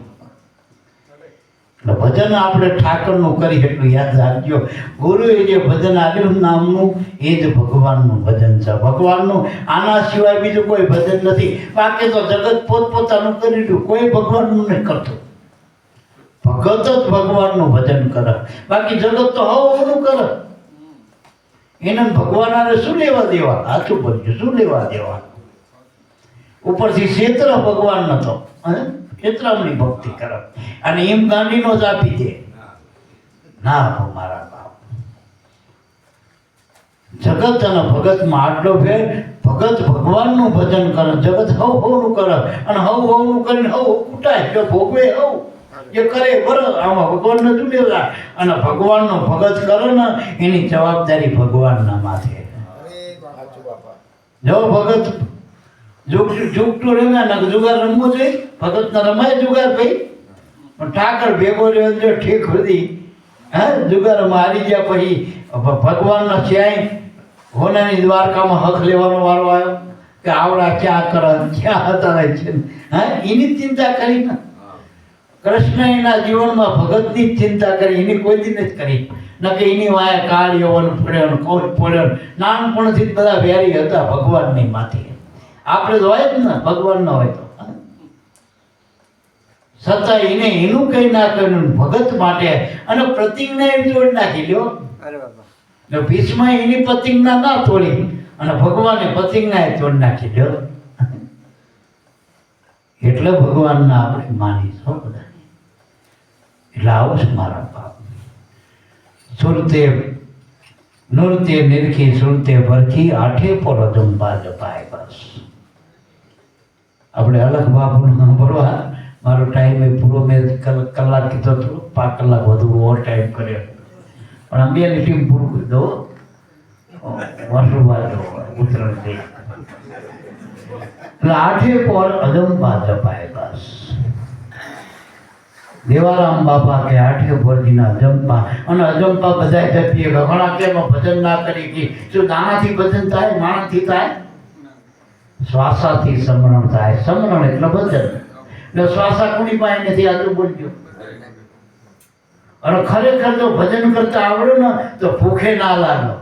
એટલે ભજન આપણે ઠાકરનું કરી એટલું યાદ રાખજો. ગુરુએ જે ભજન આપ્યું નામનું એ જ ભગવાનનું ભજન છે. ભગવાનનું આના સિવાય બીજું કોઈ ભજન નથી. બાકી તો જગત પોતપોતાનું કરી દીધું, કોઈ ભગવાનનું નહીં કરતું. ભગત જ ભગવાનનું ભજન કરે, બાકી જગત તો હવનું કરે. એને ભગવાન આને શું લેવા દેવા? સાચું બોલજો, શું લેવા દેવા? ઉપરથી ક્ષેત્ર ભગવાન નતો, ક્ષેત્રામની ભક્તિ કરે અને એમ ગાંડીનો જ આપી દે. ના મારા બાપ, જગત અને ભગતમાં આટલો ફેર. ભગત ભગવાનનું ભજન કરે, જગત હવનું કરે અને હવનું કરીને હવ કૂટાય એટલે ભોગવે હવ એ કરે બરો. આમાં ભગવાનને શું લેવા? અને ભગવાનનો ભગત કરે ને એની જવાબદારી ભગવાનના માથે. જો ભગત જુગટું રમ્યા ને જુગાર રમવો જોઈએ, ભગત ને રમાય જુગાર ભાઈ. પણ ઠાકર ભેગો રહ્યો ઠીક હતી. જુગારમાં હારી ગયા પછી ભગવાનના ક્યાંય હોનાની દ્વારકામાં હક લેવાનો વારો આવ્યો કે આવડા ક્યાં કરે, ક્યાં હતા છે. એની જ ચિંતા કરી ને કૃષ્ણ એના જીવનમાં ભગતની જ ચિંતા કરી, એની કોઈ દી નથી કરી. ન કે એની વાય કાળ યવન પડ્યો કોટ પડ્યો. નાનપણથી જ બધા વેરી હતા ભગવાનની માથે. આપણે તો હોય જ ને ભગવાન ન હોય તો. છતાં એને એનું કઈ ના કર્યું ભગત માટે અને પ્રતિજ્ઞા એમ તોડી નાખી લ્યો. ભીષ્મ એની પ્રતિજ્ઞા ના તોડી અને ભગવાને પ્રતિજ્ઞા તોડી નાખી લ્યો. એટલે ભગવાનના આપણે માનીશું બધા. એટલે આવું છે મારા બાપ. સુરતે નૃત્ય નિરખી સુરતે ભરખી આઠે પર અજંપા જપાય. બસ આપણે અલગ બાપુનું સાંભળવા મારો ટાઈમ એ પૂરો. મેં કલાક કીધો હતો, 5 કલાક વધુ ઓવર ટાઈમ કર્યો પણ અંબિયાની ટીમ પૂરું કરી દો. ઉતરણ થઈ એટલે આઠે પર અજંપા જપાય. બસ દેવારામ બાપા કે આઠે ભરજીના અજંપા અને અજંપા બધા જપીએ ઘણા કેમ ભજન ના કરી કે શું દાનાથી ભજન થાય માણસથી થાય શ્વાસાથી સમરણ થાય સમરણ એટલે ભજન એટલે શ્વાસા કોની પાસે નથી આજુ બોલજો અને ખરેખર જો ભજન કરતા આવડે ને તો ભૂખે ના લાગે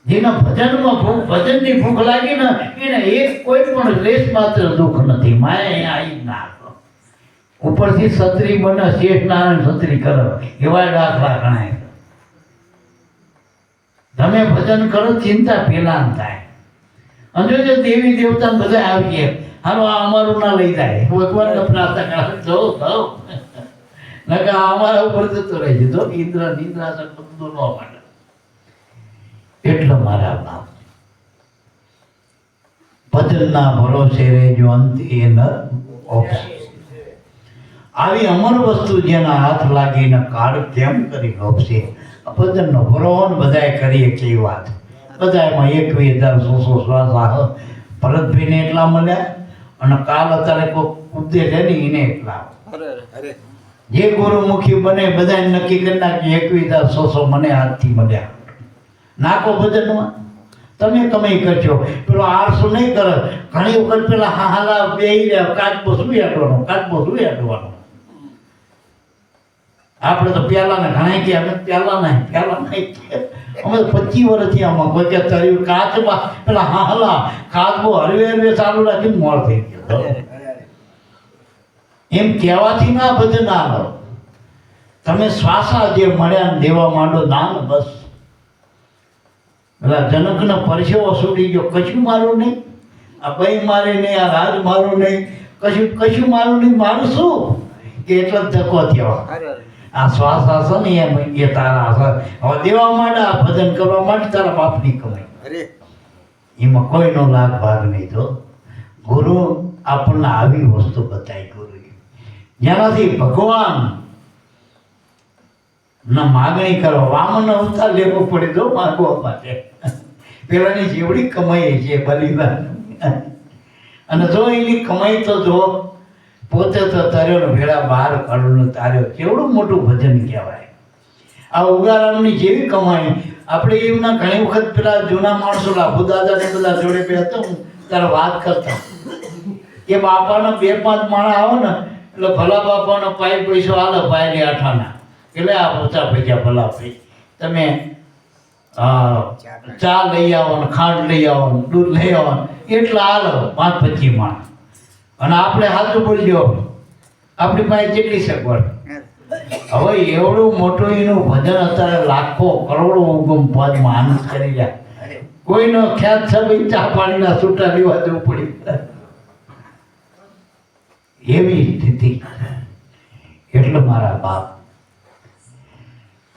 જેના ભજનની ભૂખ લાગી ને એને એક કોઈ પણ લેશ માત્ર દુઃખ નથી માયા અહીંયા આવી ના ઉપરથી છત્રી બને શેઠ નારાયણ છત્રી કરો એવા દાખલા ગણાય તમે ભજન કરો ચિંતા પેલા થાય અને જો દેવી દેવતા બધા આવીએ હાલો આ અમારું ના લઈ જાય ભગવાનને પ્રાર્થના કરે જો નકા અમારા ઉપર જતો રહી જતો ઇન્દ્ર નિંદ્રા બધું ન માટે એટલે મારા બાપ ભજનના ભરોસે રહેજો અંતે ન ઓપશે આવી અમર વસ્તુ જેના હાથ લાગીને કાળ કેમ કરી ગપશે ભજનનો ભરોહન બધાએ કરીએ કેવી વાત બધામાં 21,100 શ્વાસ ભરતભાઈને એટલા મળ્યા અને કાલ અત્યારે કોઈ ઉપદેશ છે ને એને એટલા જે ગુરુમુખી બને બધા નક્કી કરી નાખ્યું 21,100 મને હાથથી મળ્યા નાખો ભજનમાં તમે કમાઈ કરશો પેલો આળસુ નહીં કરે ઘણી વખત પેલા હાલા બેહી રહ્યા કાચબો શું યાદવાનો આપણે તો પહેલાને ઘણા કે અમે પહેલા નહીં અમે તો 25 વર્ષથી આમાં કોઈ કે તર્યું કાચમાં પેલા હાલા કાચબો હરવે ચાલુ રાખીને મોડ થઈ ગયો એમ કહેવાથી ના ભજન ના લો તમે શ્વાસા જે મળ્યા દેવા માંડો દાન બસ પેલા જનકને પરસેવો છૂટી ગયો કશું મારું નહીં આ ભાઈ મારે નહીં આ રાજ મારું નહીં કશું મારું નહીં મારું શું કે એટલો જ ધક્કો થયો આ શ્વાસ હશે ને એ તારા હશે હવે દેવા માટે આ ભજન કરવા માટે તારા બાપની કમાઈ એમાં કોઈનો લાગ ભાગ નહીં તો ગુરુ આપણને આવી વસ્તુ બતાવી ગુરુએ જેનાથી ભગવાન ના માગણી કરો વામન અવતાર લેવો પડે તો માગવા માટે પેલાની જેવડી કમાઈ છે બલિદાન અને જો એની કમાઈ તો જો પોતે તો તર્યો ભેળા બહાર કાઢું તાર્યો કેવડું મોટું ભજન કહેવાય આ ઉગારામની જેવી કમાઈ આપણે એમના ઘણી વખત પેલા જૂના માણસો લાભુ દાદા ને બધા જોડે બે હતો ત્યારે વાત કરતા કે બાપાના 2-5 માણા આવો ને એટલે ભલા બાપાનો પાય પૈસો હાલે પાયલી આઠાના એટલે આ ઓછા પૈસા ભલા ભાઈ તમે ચા લઈ આવો ને ખાંડ લઈ આવો ને દૂધ લઈ આવો એટલા હાલો 5-25 માણા અને આપણે હાથું બોલજો આપણી પાસે કેટલી સગવડ હવે એવડું મોટું એનું ભજન અત્યારે લાખો કરોડો ઉગમ પદમાં આનંદ કરી જાય કોઈનો ખ્યાલ છે ચા પાણીના છૂટા લેવા જવું પડી એવી સ્થિતિ એટલે મારા બાપ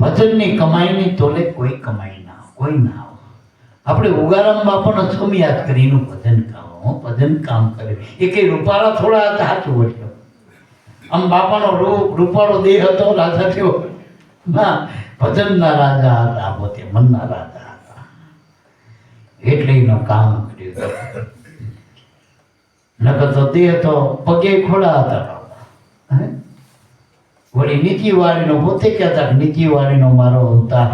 ભજનની કમાઈની તોલે કોઈ કમાઈ ના કોઈ ના આપણે ઉગારામ બાપાનો છમ યાદ કરી એનું ભજન કામ કરે એ કઈ રૂપાળા થોડા હતા સાચું બોલ્યો આમ બાપાનો રૂપાળો દેહ હતો રાજા થયો ના ભજનના રાજા હતા પોતે મનના રાજા હતા એટલે એનું કામ કર્યું નકર તો દેહ તો પગે ખોડા હતા વળી નીચી વાળીનો પોતે કહેતા નીચી વાળીનો મારો અવતાર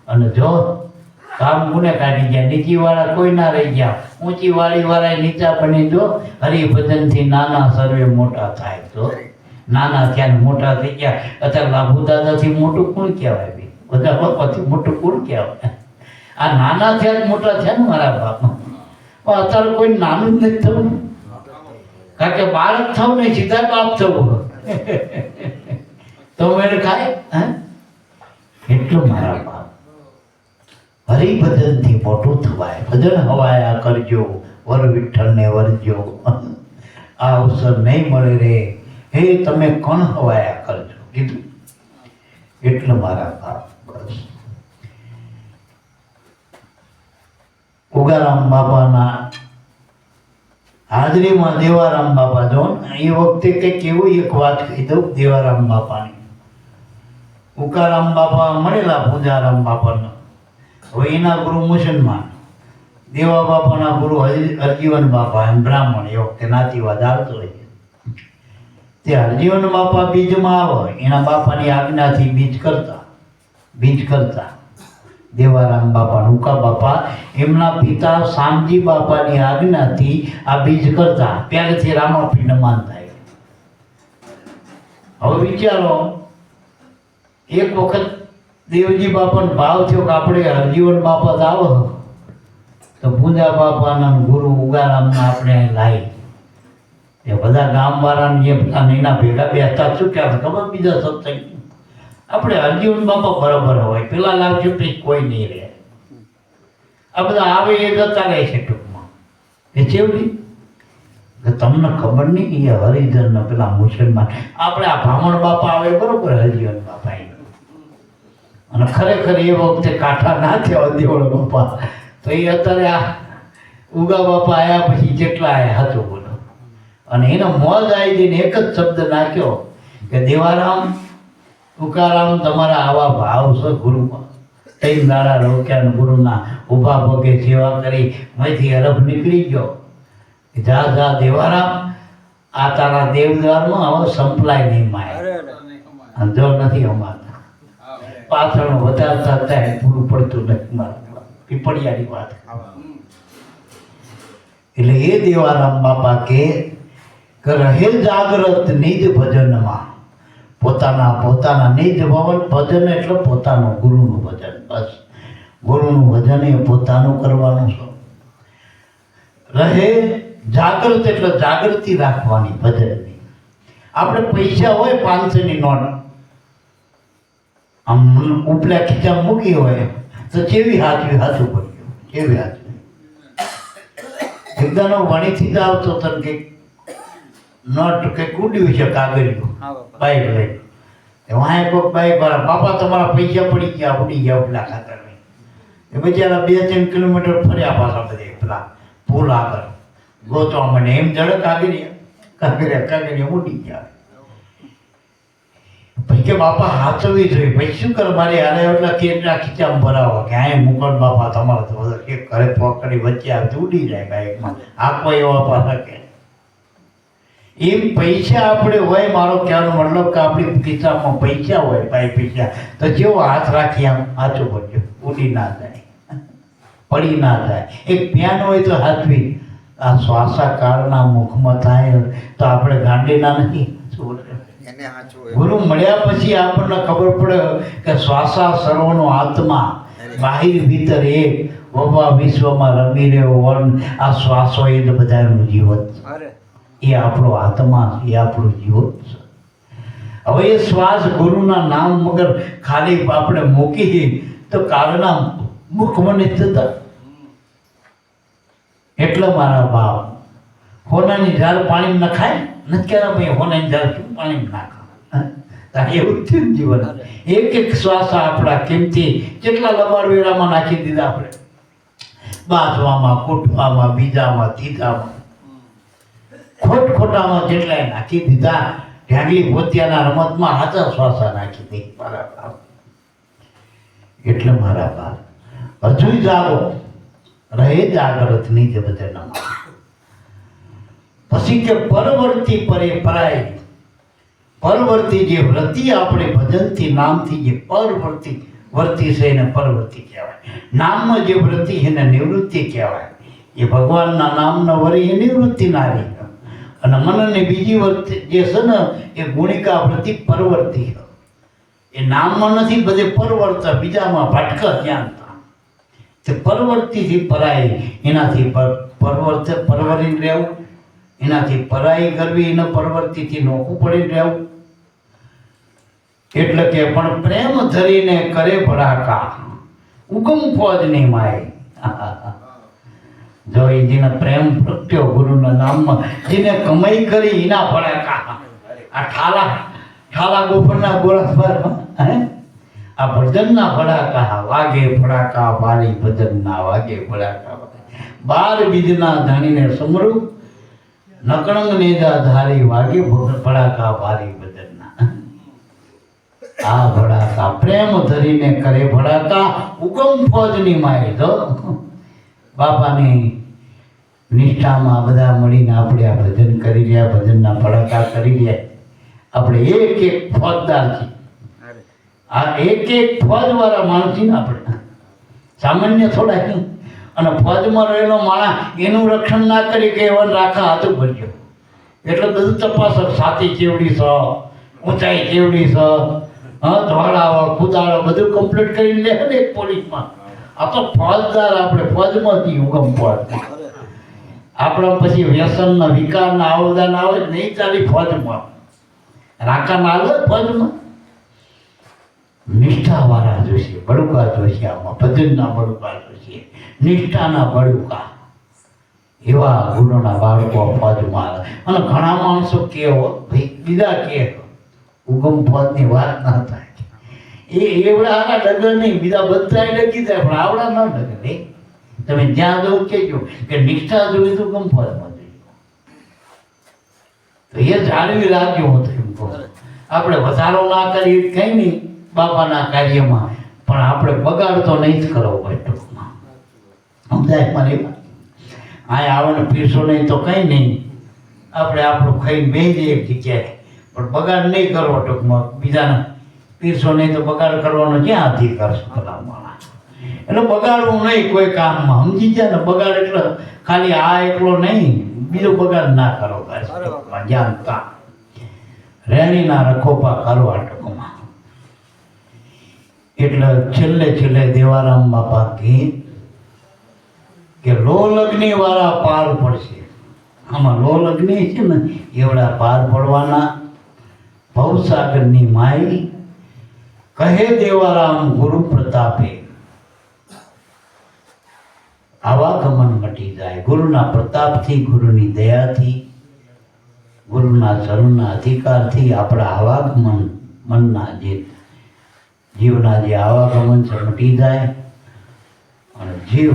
અને જો કામ ગુને કાઢી ગયા નીચી વાળા કોઈ ના રહી ગયા ઊંચી વાળી વાળા નીચા બની જો હરિભજનથી નાના સર્વે મોટા થાય તો નાના થયા મોટા થઈ ગયા અત્યારે લાભુ દાદાથી મોટું કોણ કહેવાય ભાઈ બધા બાપાથી મોટું કોણ કહેવાય આ નાના થયા મોટા થયા ને મારા બાપ પણ અત્યારે કોઈ નાનું જ નથી થવું કારણ કે બાળક થવું ને સીધા બાપ થવું તો મેળ ખાય એટલું મારા બાપ હરિભજનથી મોટું થવાય ભજન હવાયા કરજો વર વિઠ્ઠલને વરજો આ અવસર નહીં મળે રે હે તમે કોણ હવાયા કરજો કીધું એટલે મારા બાપ બસ ઉગારામ બાપાના હાજરીમાં દેવારામ બાપા જો એ વખતે કંઈક એવું એક વાત કહી દઉં દેવારામ બાપાની ઉકારામ બાપા મળેલા પૂજારામ બાપાનો હવે એના ગુરુ મુસલમાન દેવા બાપાના ગુરુ હરજીવન બાપા એમ બ્રાહ્મણ એ વખતે નાતીવાદ આવતો રહે તે હરજીવન બાપા બીજમાં આવે એના બાપાની આજ્ઞાથી બીજ કરતા દેવારામ બાપા નુકા બાપા એમના પિતા શામજી બાપાની આજ્ઞાથી આ બીજ કરતા ત્યારેથી રામાપીરને માન થાય. હવે વિચારો, એક વખત દેવજી બાપાનો ભાવ થયો કે આપણે હરજીવન બાપા જ આવો તો પૂંજા બાપાના ગુરુ ઉગારામના આપણે અહીં લાવી. એ બધા ગામવાળાને જે બધા નૈના ભેગા બેસતા શું કહેવાય ખબર, બીજા સત્સંગ આપણે હરજીવન બાપા બરાબર હોય, પેલા લાવશે પછી કોઈ નહીં રહે. આ બધા આવે એ જતા રહે છે ટૂંકમાં. એ ચેવડી તમને ખબર નહીં એ હરિજન પેલા મુસલમાન આપણે આ બ્રાહ્મણ બાપા આવે બરોબર, હરજીવન બાપા અને ખરેખર એ વખતે કાંઠા ના થયા દેવળ બાપા, તો એ અત્યારે આ ઉગા બાપા આવ્યા પછી જેટલા આવ્યા હાથો બોલો. અને એનો મોજ આવી જઈને એક જ શબ્દ નાખ્યો કે દેવારામ ઉકારામ તમારા આવા ભાવ છે ગુરુમાં. ત્રણ દાડા રોક્યા ગુરુના ઊભા પગે સેવા કરી માંથી હરફ નીકળી ગયો. જા જા દેવારામ, આ તારા દેવદ્વારમાં હવે સંપલાય નહીં માય, જો નથી અમારા પાછળ વધારતા થાય પૂરું પડતું નથી મારા પીપળિયાની વાત. એટલે એ દેવારામ બાપા કે રહે જાગ્રત નિજ ભજનમાં, પોતાના નિજ ભજન એટલે પોતાનું ગુરુનું ભજન. બસ ગુરુનું ભજન એ પોતાનું કરવાનું છે. રહે જાગૃત એટલે જાગૃતિ રાખવાની ભજનની. આપણે પૈસા હોય 500ની નોટ આમ ઉપલા ખીચા મૂકી હોય તો કેવી હાચવી હાચું પડ્યું, કેવી હાચવી. એકદાનો વણીથી જ આવતો તને કંઈક નોટ કંઈક ઉડ્યું છે કાગળિયું બાઈક લઈ, વાંહે કોઈક બાઈક વાળા બાપા તમારા પૈસા પડી ગયા ઉડી ગયા ઉપલા ખાતર. એ બિચારા 2-3 કિલોમીટર ફર્યા પાછા બધે પેલા પુલ આગળ ગોતવા મને એમ ઝડક કાગળિયા ઉડી ગયા. પછી કે બાપા હાચવી જોઈએ, પછી શું કર મારી હારે એટલા કેટલા ખીચામાં ભરાવો કે આ મુકણ બાપા તમારા તો બધા એક ઘરે પકડી વચ્ચે આવતી ઉડી જાય બાઈકમાં. આ કોઈ એવા પાછા કે એમ પૈસા આપણે હોય, મારો કહેવાનો મતલબ કે આપણી ખિસ્સામાં પૈસા હોય પૈસા તો જેવો હાથ રાખી આમ હાચું પડજો, ઉડી ના જાય, પડી ના જાય. એક પ્યાન હોય તો હાથવી. આ શ્વાસાકાળના મુખમાં થાય તો આપણે ગાંડીના નથી. ગુરુ મળ્યા પછી આપણને ખબર પડે કે શ્વાસા સર્વનો આત્મા, બાહિર ભીતર એક, વવા વિશ્વમાં રમી રહ્યો વન. આ શ્વાસો એ તો બધાનું જીવન, એ આપણો આત્મા, એ આપણું જીવન છે. હવે એ શ્વાસ ગુરુના નામ વગર ખાલી આપણે મૂકી તો કાળના મુખમાં નથી થતા. એટલે મારા બાપ હોનાની ઝાડ પાણી નખાય નથી કહેતા ભાઈ, હોનાની ઝાડ શું પાણી નાખા, એવું જ થયું જીવન. એક એક શ્વાસ આપણા કિંમતી કેટલા લબાડ વેળામાં નાખી દીધા આપણે, બાંધવામાં, કૂટવામાં, બીજામાં, ત્રીજામાં, ખોટામાં જેટલાય નાખી દીધા. ઢાંગલી પોતિયાના રમતમાં હાથા શ્વાસા નાખી દે મારા બાપ. એટલે મારા બાપ હજુ જાગો, રહે જાગૃત નિજ ભજનમાં. પછી કે પરવર્તી પરે પરાય, પરવર્તી જે વ્રતિ આપણે ભજનથી નામથી જે પરવર્તી વર્તી છે એને પરવર્તી કહેવાય. નામમાં જે વ્રતિ એને નિવૃત્તિ કહેવાય. એ ભગવાનના નામના વરી એ નિવૃત્તિ ના રહી. અને મનની બીજી વર્તિ જે છે ને એ ગુણિકા વ્રતિ પરવર્તી. એ નામમાં નથી, બધે પરવર્ત બીજામાં ભટકા જ્ઞાન. તે પરવર્તીથી પરાઈ, એનાથી પરવરીને રહેવું, એનાથી પરાઈ કરવી, એને પરવર્તીથી નોખું પડીને રહેવું. એટલે કે પણ પ્રેમ ધરીને કરે ભડાકા, ઉગમ ફોજ નહીં માય. જો એ જેને પ્રેમ પ્રત્યો ગુરુના નામમાં જેને કમાઈ કરી એના ભડાકા, આ ઠાલા ગોપરના ગોળામાં આ ભજનના ભડાકા વાગે, ભડાકા બારી ભજનના વાગે ભડાકા. 12 બીજના ધાણીને સમરૂપ નકળંગ નેજા ધારી વાગે ભડાકા બારી ભજનના. આ ભડાકા પ્રેમ ધરીને કરે ભડાકા, ઉગમ ફોજની માય. જો બાપાની નિષ્ઠામાં બધા મળીને આપણે આ ભજન કરી રહ્યા, ભજનના ભડાકા કરી રહ્યા. આપણે એક એક ફોજદાર છીએ. આ એક એક ફોજવાળા માણસ છીએ ને આપણે, સામાન્ય થોડા નહીં. અને ફોજમાં રહેલો માણસ એનું રક્ષણ ના કરી કે એવન રાખા હાથું ભરજો એટલે બધું તપાસ, છાતી કેવડી છે, ઊંચાઈ કેવડી છે, ધોળાવો કુદાળો બધું કમ્પ્લીટ કરીને લે ને એક પોલીસમાં. આ તો ફોજદાર, આપણે ફોજમાંથી હુકમ ફોજ. આપણા પછી વ્યસનના વિકારના આવદાન આવે નહીં ચાલી ફોજમાં, રાખા ના આવે ફોજમાં. નિષ્ઠાવાળા જોશે, બળુકા જોશે, આમાં ભજનના બળુકા જોશે, નિષ્ઠાના બળુકા, એવા ગુણોના બાળકો ફોજમાં આવે. અને ઘણા માણસો કેવો ભાઈ બીજા કે ઉગમ ફોજની વાત ના થાય, એ એવડા આના ડગર નહીં, બીજા બધા ડગી જાય પણ આવડા ન ડગે નહીં. તમે જ્યાં જવું કહેજો કે નિષ્ઠા જોઈ તો ઉગમ ફોજમાં જોઈ, તો એ જાળવી રાખજો. હું તો એમ કહું, આપણે વધારો ના કરીએ કંઈ નહીં બાપાના કાર્યમાં, પણ આપણે બગાડ તો નહીં જ કરવો હોય ટૂંકમાં. સમજાય મને? અહીં આવે ને પીરસો નહીં તો કંઈ નહીં, આપણે આપણું ખાઈને બેસી જઈએ એક જગ્યાએ, પણ બગાડ નહીં કરવો ટૂંકમાં. બીજાને પીરસો નહીં તો બગાડ કરવાનો ક્યાં અધિકાર છે ભલામણ? એટલે બગાડવું નહીં કોઈ કામમાં, સમજી ગયા ને? બગાડ એટલે ખાલી આ એકલો નહીં, બીજો બગાડ ના કરો. જાણતા રેણીના રખોપા કરવા ટૂંકમાં. એટલે છેલ્લે છેલ્લે દેવારામ બાપા ગીત કે લો લગ્ની વાળા પાર પડશે. આમાં લો લગ્ની છે ને એવડા પાર પડવાના. ભવસાગરની માઈ કહે દેવારામ ગુરુ પ્રતાપે, આવાગમન મટી જાય. ગુરુના પ્રતાપથી, ગુરુની દયાથી, ગુરુના ચરણના અધિકારથી આપણા આવાગમન, મનના જે જીવના જે આવાગમન છે મટી જાય અને જીવ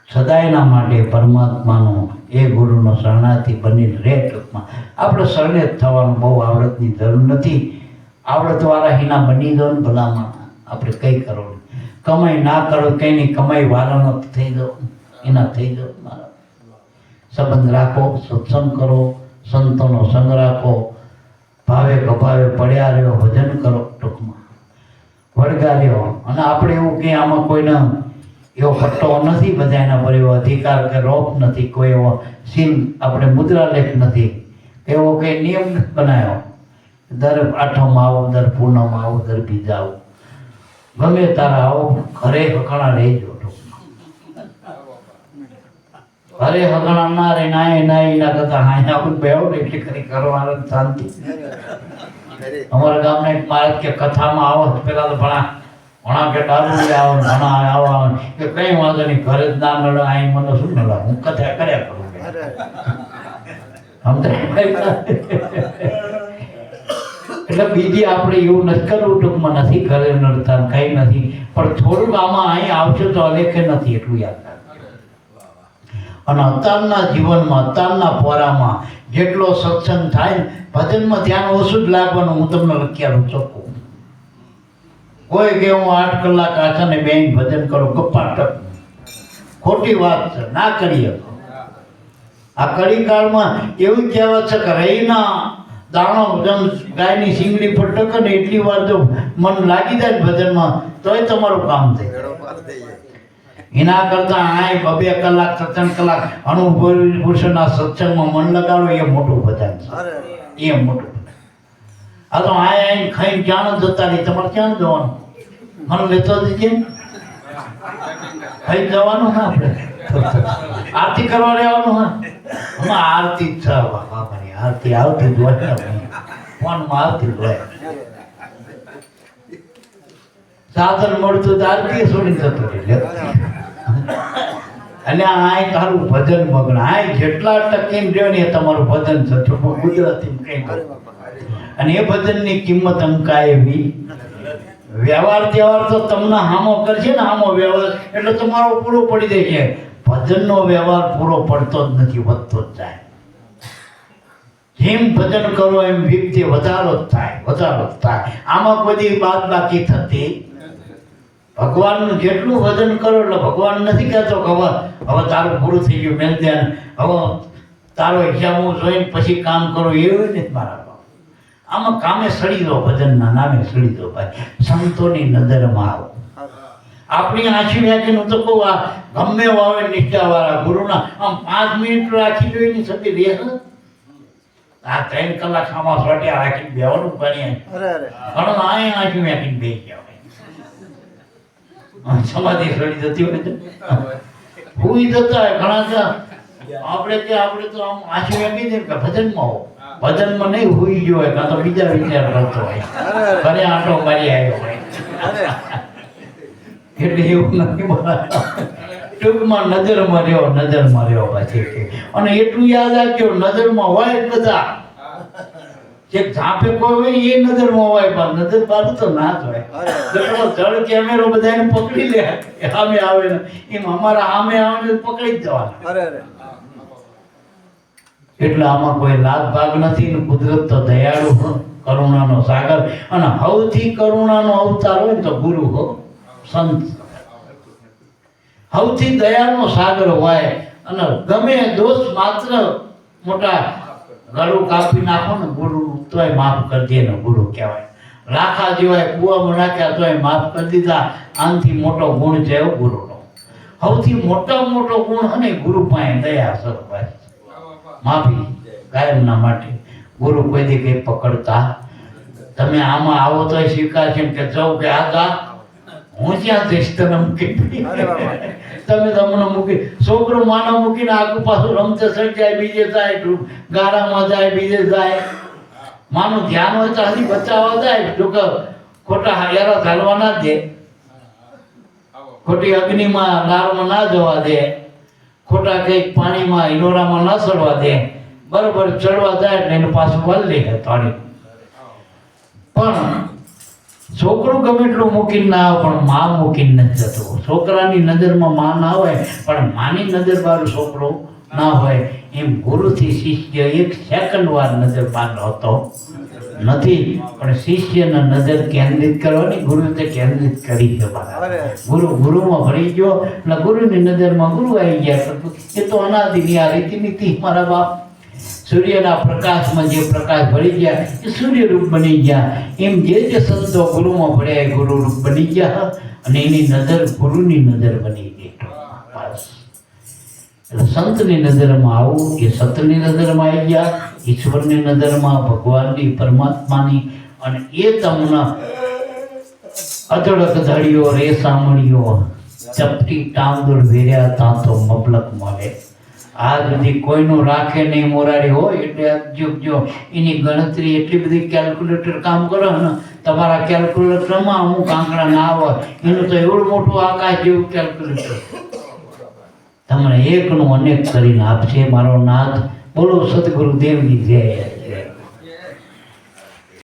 સદાયના માટે પરમાત્માનો એ ગુરુનો શરણાર્થી બનીને રહે. ટૂંકમાં આપણે શરણે જ થવાનું, બહુ આવડતની જરૂર નથી. આવડતવાળા હિના બની દો ને ભલામાં. આપણે કંઈ કરો, કમાઈ ના કરો કંઈ નહીં, કમાઈ વાળાનો થઈ દો, એના થઈ દો. મારા સંબંધ રાખો, સત્સંગ કરો, સંતોનો સંગ રાખો, ભાવે કભાવે પડ્યા રહ્યો, ભજન કરો ટૂંકમાં, વળગા રહ્યો. અને આપણે એવું કે આમાં કોઈને એવો પટ્ટો નથી, બધા એના પર એવો અધિકાર કે રોપ નથી, કોઈ એવો સીલ આપણે મુદ્રાલેખ નથી, એવો કંઈ નિયમ નથી બનાવ્યો. દર આઠમ આવો, દર પૂનમ આવો, દર બીજા આવો, ગમે તારા આવો, ઘરે હકણા રહેજો. ઘરે હકણા ના રહે, ના એના કરતા હા આપણે બેહો ને એટલી ખરી કરવાનું શાંતિ. અમારા ગામના એક મહારાજ કે કથામાં આવો પેલા તો ભણા કે દારૂ આવો, ભણા આવો કે કઈ વાંધો નહીં, ઘરે જ ના નડે, અહીં મને શું નડે, હું કથા કર્યા કરું. એટલે બીજી આપણે એવું નથી કરવું ટૂંકમાં, નથી ઘરે નડતા કઈ નથી, પણ થોડુંક આમાં અહીં આવશે તો અલેખે નથી, એટલું યાદ રાખજો. અને અત્યારના જીવનમાં, અત્યારના પોરામાં જેટલો સત્સંગ થાય ને, ભજનમાં ધ્યાન ઓછું જ લાગવાનું. હું તમને લખ્યાનું ચોખ્ખું. કોઈ કે હું 8 કલાક આછાને બેન ભજન કરું, ગપ્પા ખોટી વાત છે, ના કરીએ. આ કડીકાળમાં એવું કહેવત છે કે રહીના દાણો જેમ ગાયની શીંગડી પર ટકે ને એટલી વાર જો મન લાગી જાય ભજનમાં તોય તમારું કામ થઈ જાય. એના કરતાં આય 2 કલાક 3 કલાક અનુભવી પુરુષના સત્સંગમાં મન લગાડો, એ મોટું ભજન છે, એ મોટું. આ તો આય ખાઈને ક્યાં જતા રહી, તમારે ક્યાં જવાનું? મને લેતો જઈએ, ખાઈ જવાનું હા, આપણે આરતી કરવા રહેવાનું હા. હમણાં આરતી જ છે બાબાની, આરતી આવતી જ હોય, ફોનમાં આવતી જ હોય. સાધન મળતું તો આરતી છોડી જતું રહે. અને આ તારું ભજન મગ્ન, આ જેટલા ટકીને રહ્યો ને એ તમારું ભજન છે, ગુજરાતી કઈ. અને એ ભજનની કિંમત અંકાય એવી. વ્યવહાર તહેવાર તો તમને હામો કરશે ને, હામો વ્યવહાર એટલે તમારો પૂરો પડી જાય છે. ભજનનો વ્યવહાર પૂરો પડતો જ નથી, વધતો જ જાય. જેમ ભજન કરો એમ વ્યક્તિ વધારો જ થાય, વધારો જ થાય. આમાં કોઈ બાદ બાકી થતી. ભગવાનનું જેટલું ભજન કરો એટલે ભગવાન નથી કહેતો કે હવે તારું પૂરું થઈ ગયું, મેં ધ્યાન હવે તારો એક્ઝામ હું જોઈને પછી કામ કરો એવું નથી મારા બાપ. આમાં કામે સડી દો, ભજનના નામે સડી દો ભાઈ. સંતોની નજરમાં આવો. આપણી આંખી વ્યાખીને હું તો કહું, આ ગમે આવે નિષ્ઠાવાળા ગુરુના આમ 5 મિનિટ રાખી જોઈને સતી રહે. આ 3 કલાક સામા સોટ્યા રાખીને બેવાનું ભણીએ ઘણો અહીં આંખી વ્યાખીને બે ગયા સમાધિ સડી જતી હોય તો હુઈ જતા હોય ઘણા તો આપણે તો આમ આંખી વ્યાખી દે કે ભજનમાં હો, ભજનમાં નહીં હુઈ ગયો હોય કાં તો બીજા વિચાર કરતો હોય, ઘરે આંટો મારી આવ્યો હોય. એટલે એવું નથી બોલાતા. ટૂંકમાં નજરમાં રહ્યો પછી. અને એટલું યાદ રાખજો, નજરમાં હોય બધા જે ઝાંપે કોઈ હોય એ નજરમાં હોય, પણ નજર બાજુ તો ના જ હોય. જળ કેમેરો બધાને પકડી લે, સામે આવે ને એમ અમારા સામે આવે ને પકડી જ જવાના. એટલે આમાં કોઈ લાભ ભાગ નથી ને કુદરત તો દયાળુ, કરુણાનો સાગર. અને સૌથી કરુણાનો અવતાર હોય ને તો ગુરુ હો, સંત. સૌથી દયાનો સાગર હોય. અને ગમે દોષ માત્ર મોટા ગળું કાપી નાખો ને ગુરુ તોય માફ કરી દે ને ગુરુ કહેવાય. લાખા જેવાય કુવામાં નાખ્યા તોય માફ કરી દીધા. આનાથી મોટો ગુણ છે ગુરુનો. સૌથી મોટામાં મોટો ગુણ અને ગુરુ પાસે દયા સરભાઈ, માફી કાયમના માટે. ગુરુ કોઈ દી કઈ પકડતા. તમે આમાં આવો તો સ્વીકારશે કે જાઉં કે આગા હું ક્યાં જઈશ તને મૂકી. તમે તમને મૂકી છોકરો માનો મૂકીને આગુ પાછું રમતે સડી જાય, બીજે જાય, ગારામાં જાય, બીજે જાય. માનું ધ્યાન હોય તો હજી બચાવવા જાય. જો કે ખોટા હેરા ચાલવા ના દે, ખોટી અગ્નિમાં લારમાં ના જવા દે, ખોટા કંઈક પાણીમાં હિલોરામાં ના ચડવા દે. બરોબર ચડવા જાય એટલે એને પાછું વલ લે પાણી. પણ છોકરો ગમે એટલું મૂકીને ના આવે પણ માં મૂકીને નથી જતો. છોકરાની નજરમાં માં ના હોય પણ માની નજર વાળો છોકરો ના હોય. એમ ગુરુથી શિષ્ય 1 સેકન્ડ વાર નજર બહાર હોતો નથી. પણ શિષ્યને નજર કેન્દ્રિત કરવાની ગુરુ તે કેન્દ્રિત કરી છે. ગુરુમાં ભળી ગયો એટલે ગુરુની નજરમાં ગુરુ આવી ગયા. એ તો અનાદિની આ રીતિ નીતિ મારા બાપ. સૂર્યના પ્રકાશમાં જે પ્રકાશ ભળી ગયા એ સૂર્ય રૂપ બની ગયા. એમ જે સંતો ગુરુમાં ભળ્યા એ ગુરુ રૂપ બની ગયા. અને એની નજર ગુરુની નજર બની ગઈ. બસ એટલે સંતની નજરમાં આવું એ સતની નજરમાં આવી ગયા, ઈશ્વરની નજરમાં, ભગવાનની, પરમાત્માની. અને એ તમને અધડક ધડિયો રે સામણીઓ ચપટી ટાંગુર વેર્યા તાં તો મબલક મળે. આ સુધી કોઈનું રાખે નહીં મોરારી હોય એટલે જો એની ગણતરી એટલી બધી કેલ્ક્યુલેટર કામ કરે ને તમારા કેલ્ક્યુલેટરમાં અમુક આંકડા ના આવે. એનું તો એવડું મોટું આકાશ જેવું કેલ્ક્યુલેટર તમને એકનું અનેક કરીને આપશે. મારો નાથ બોલો સદગુરુદેવની જય.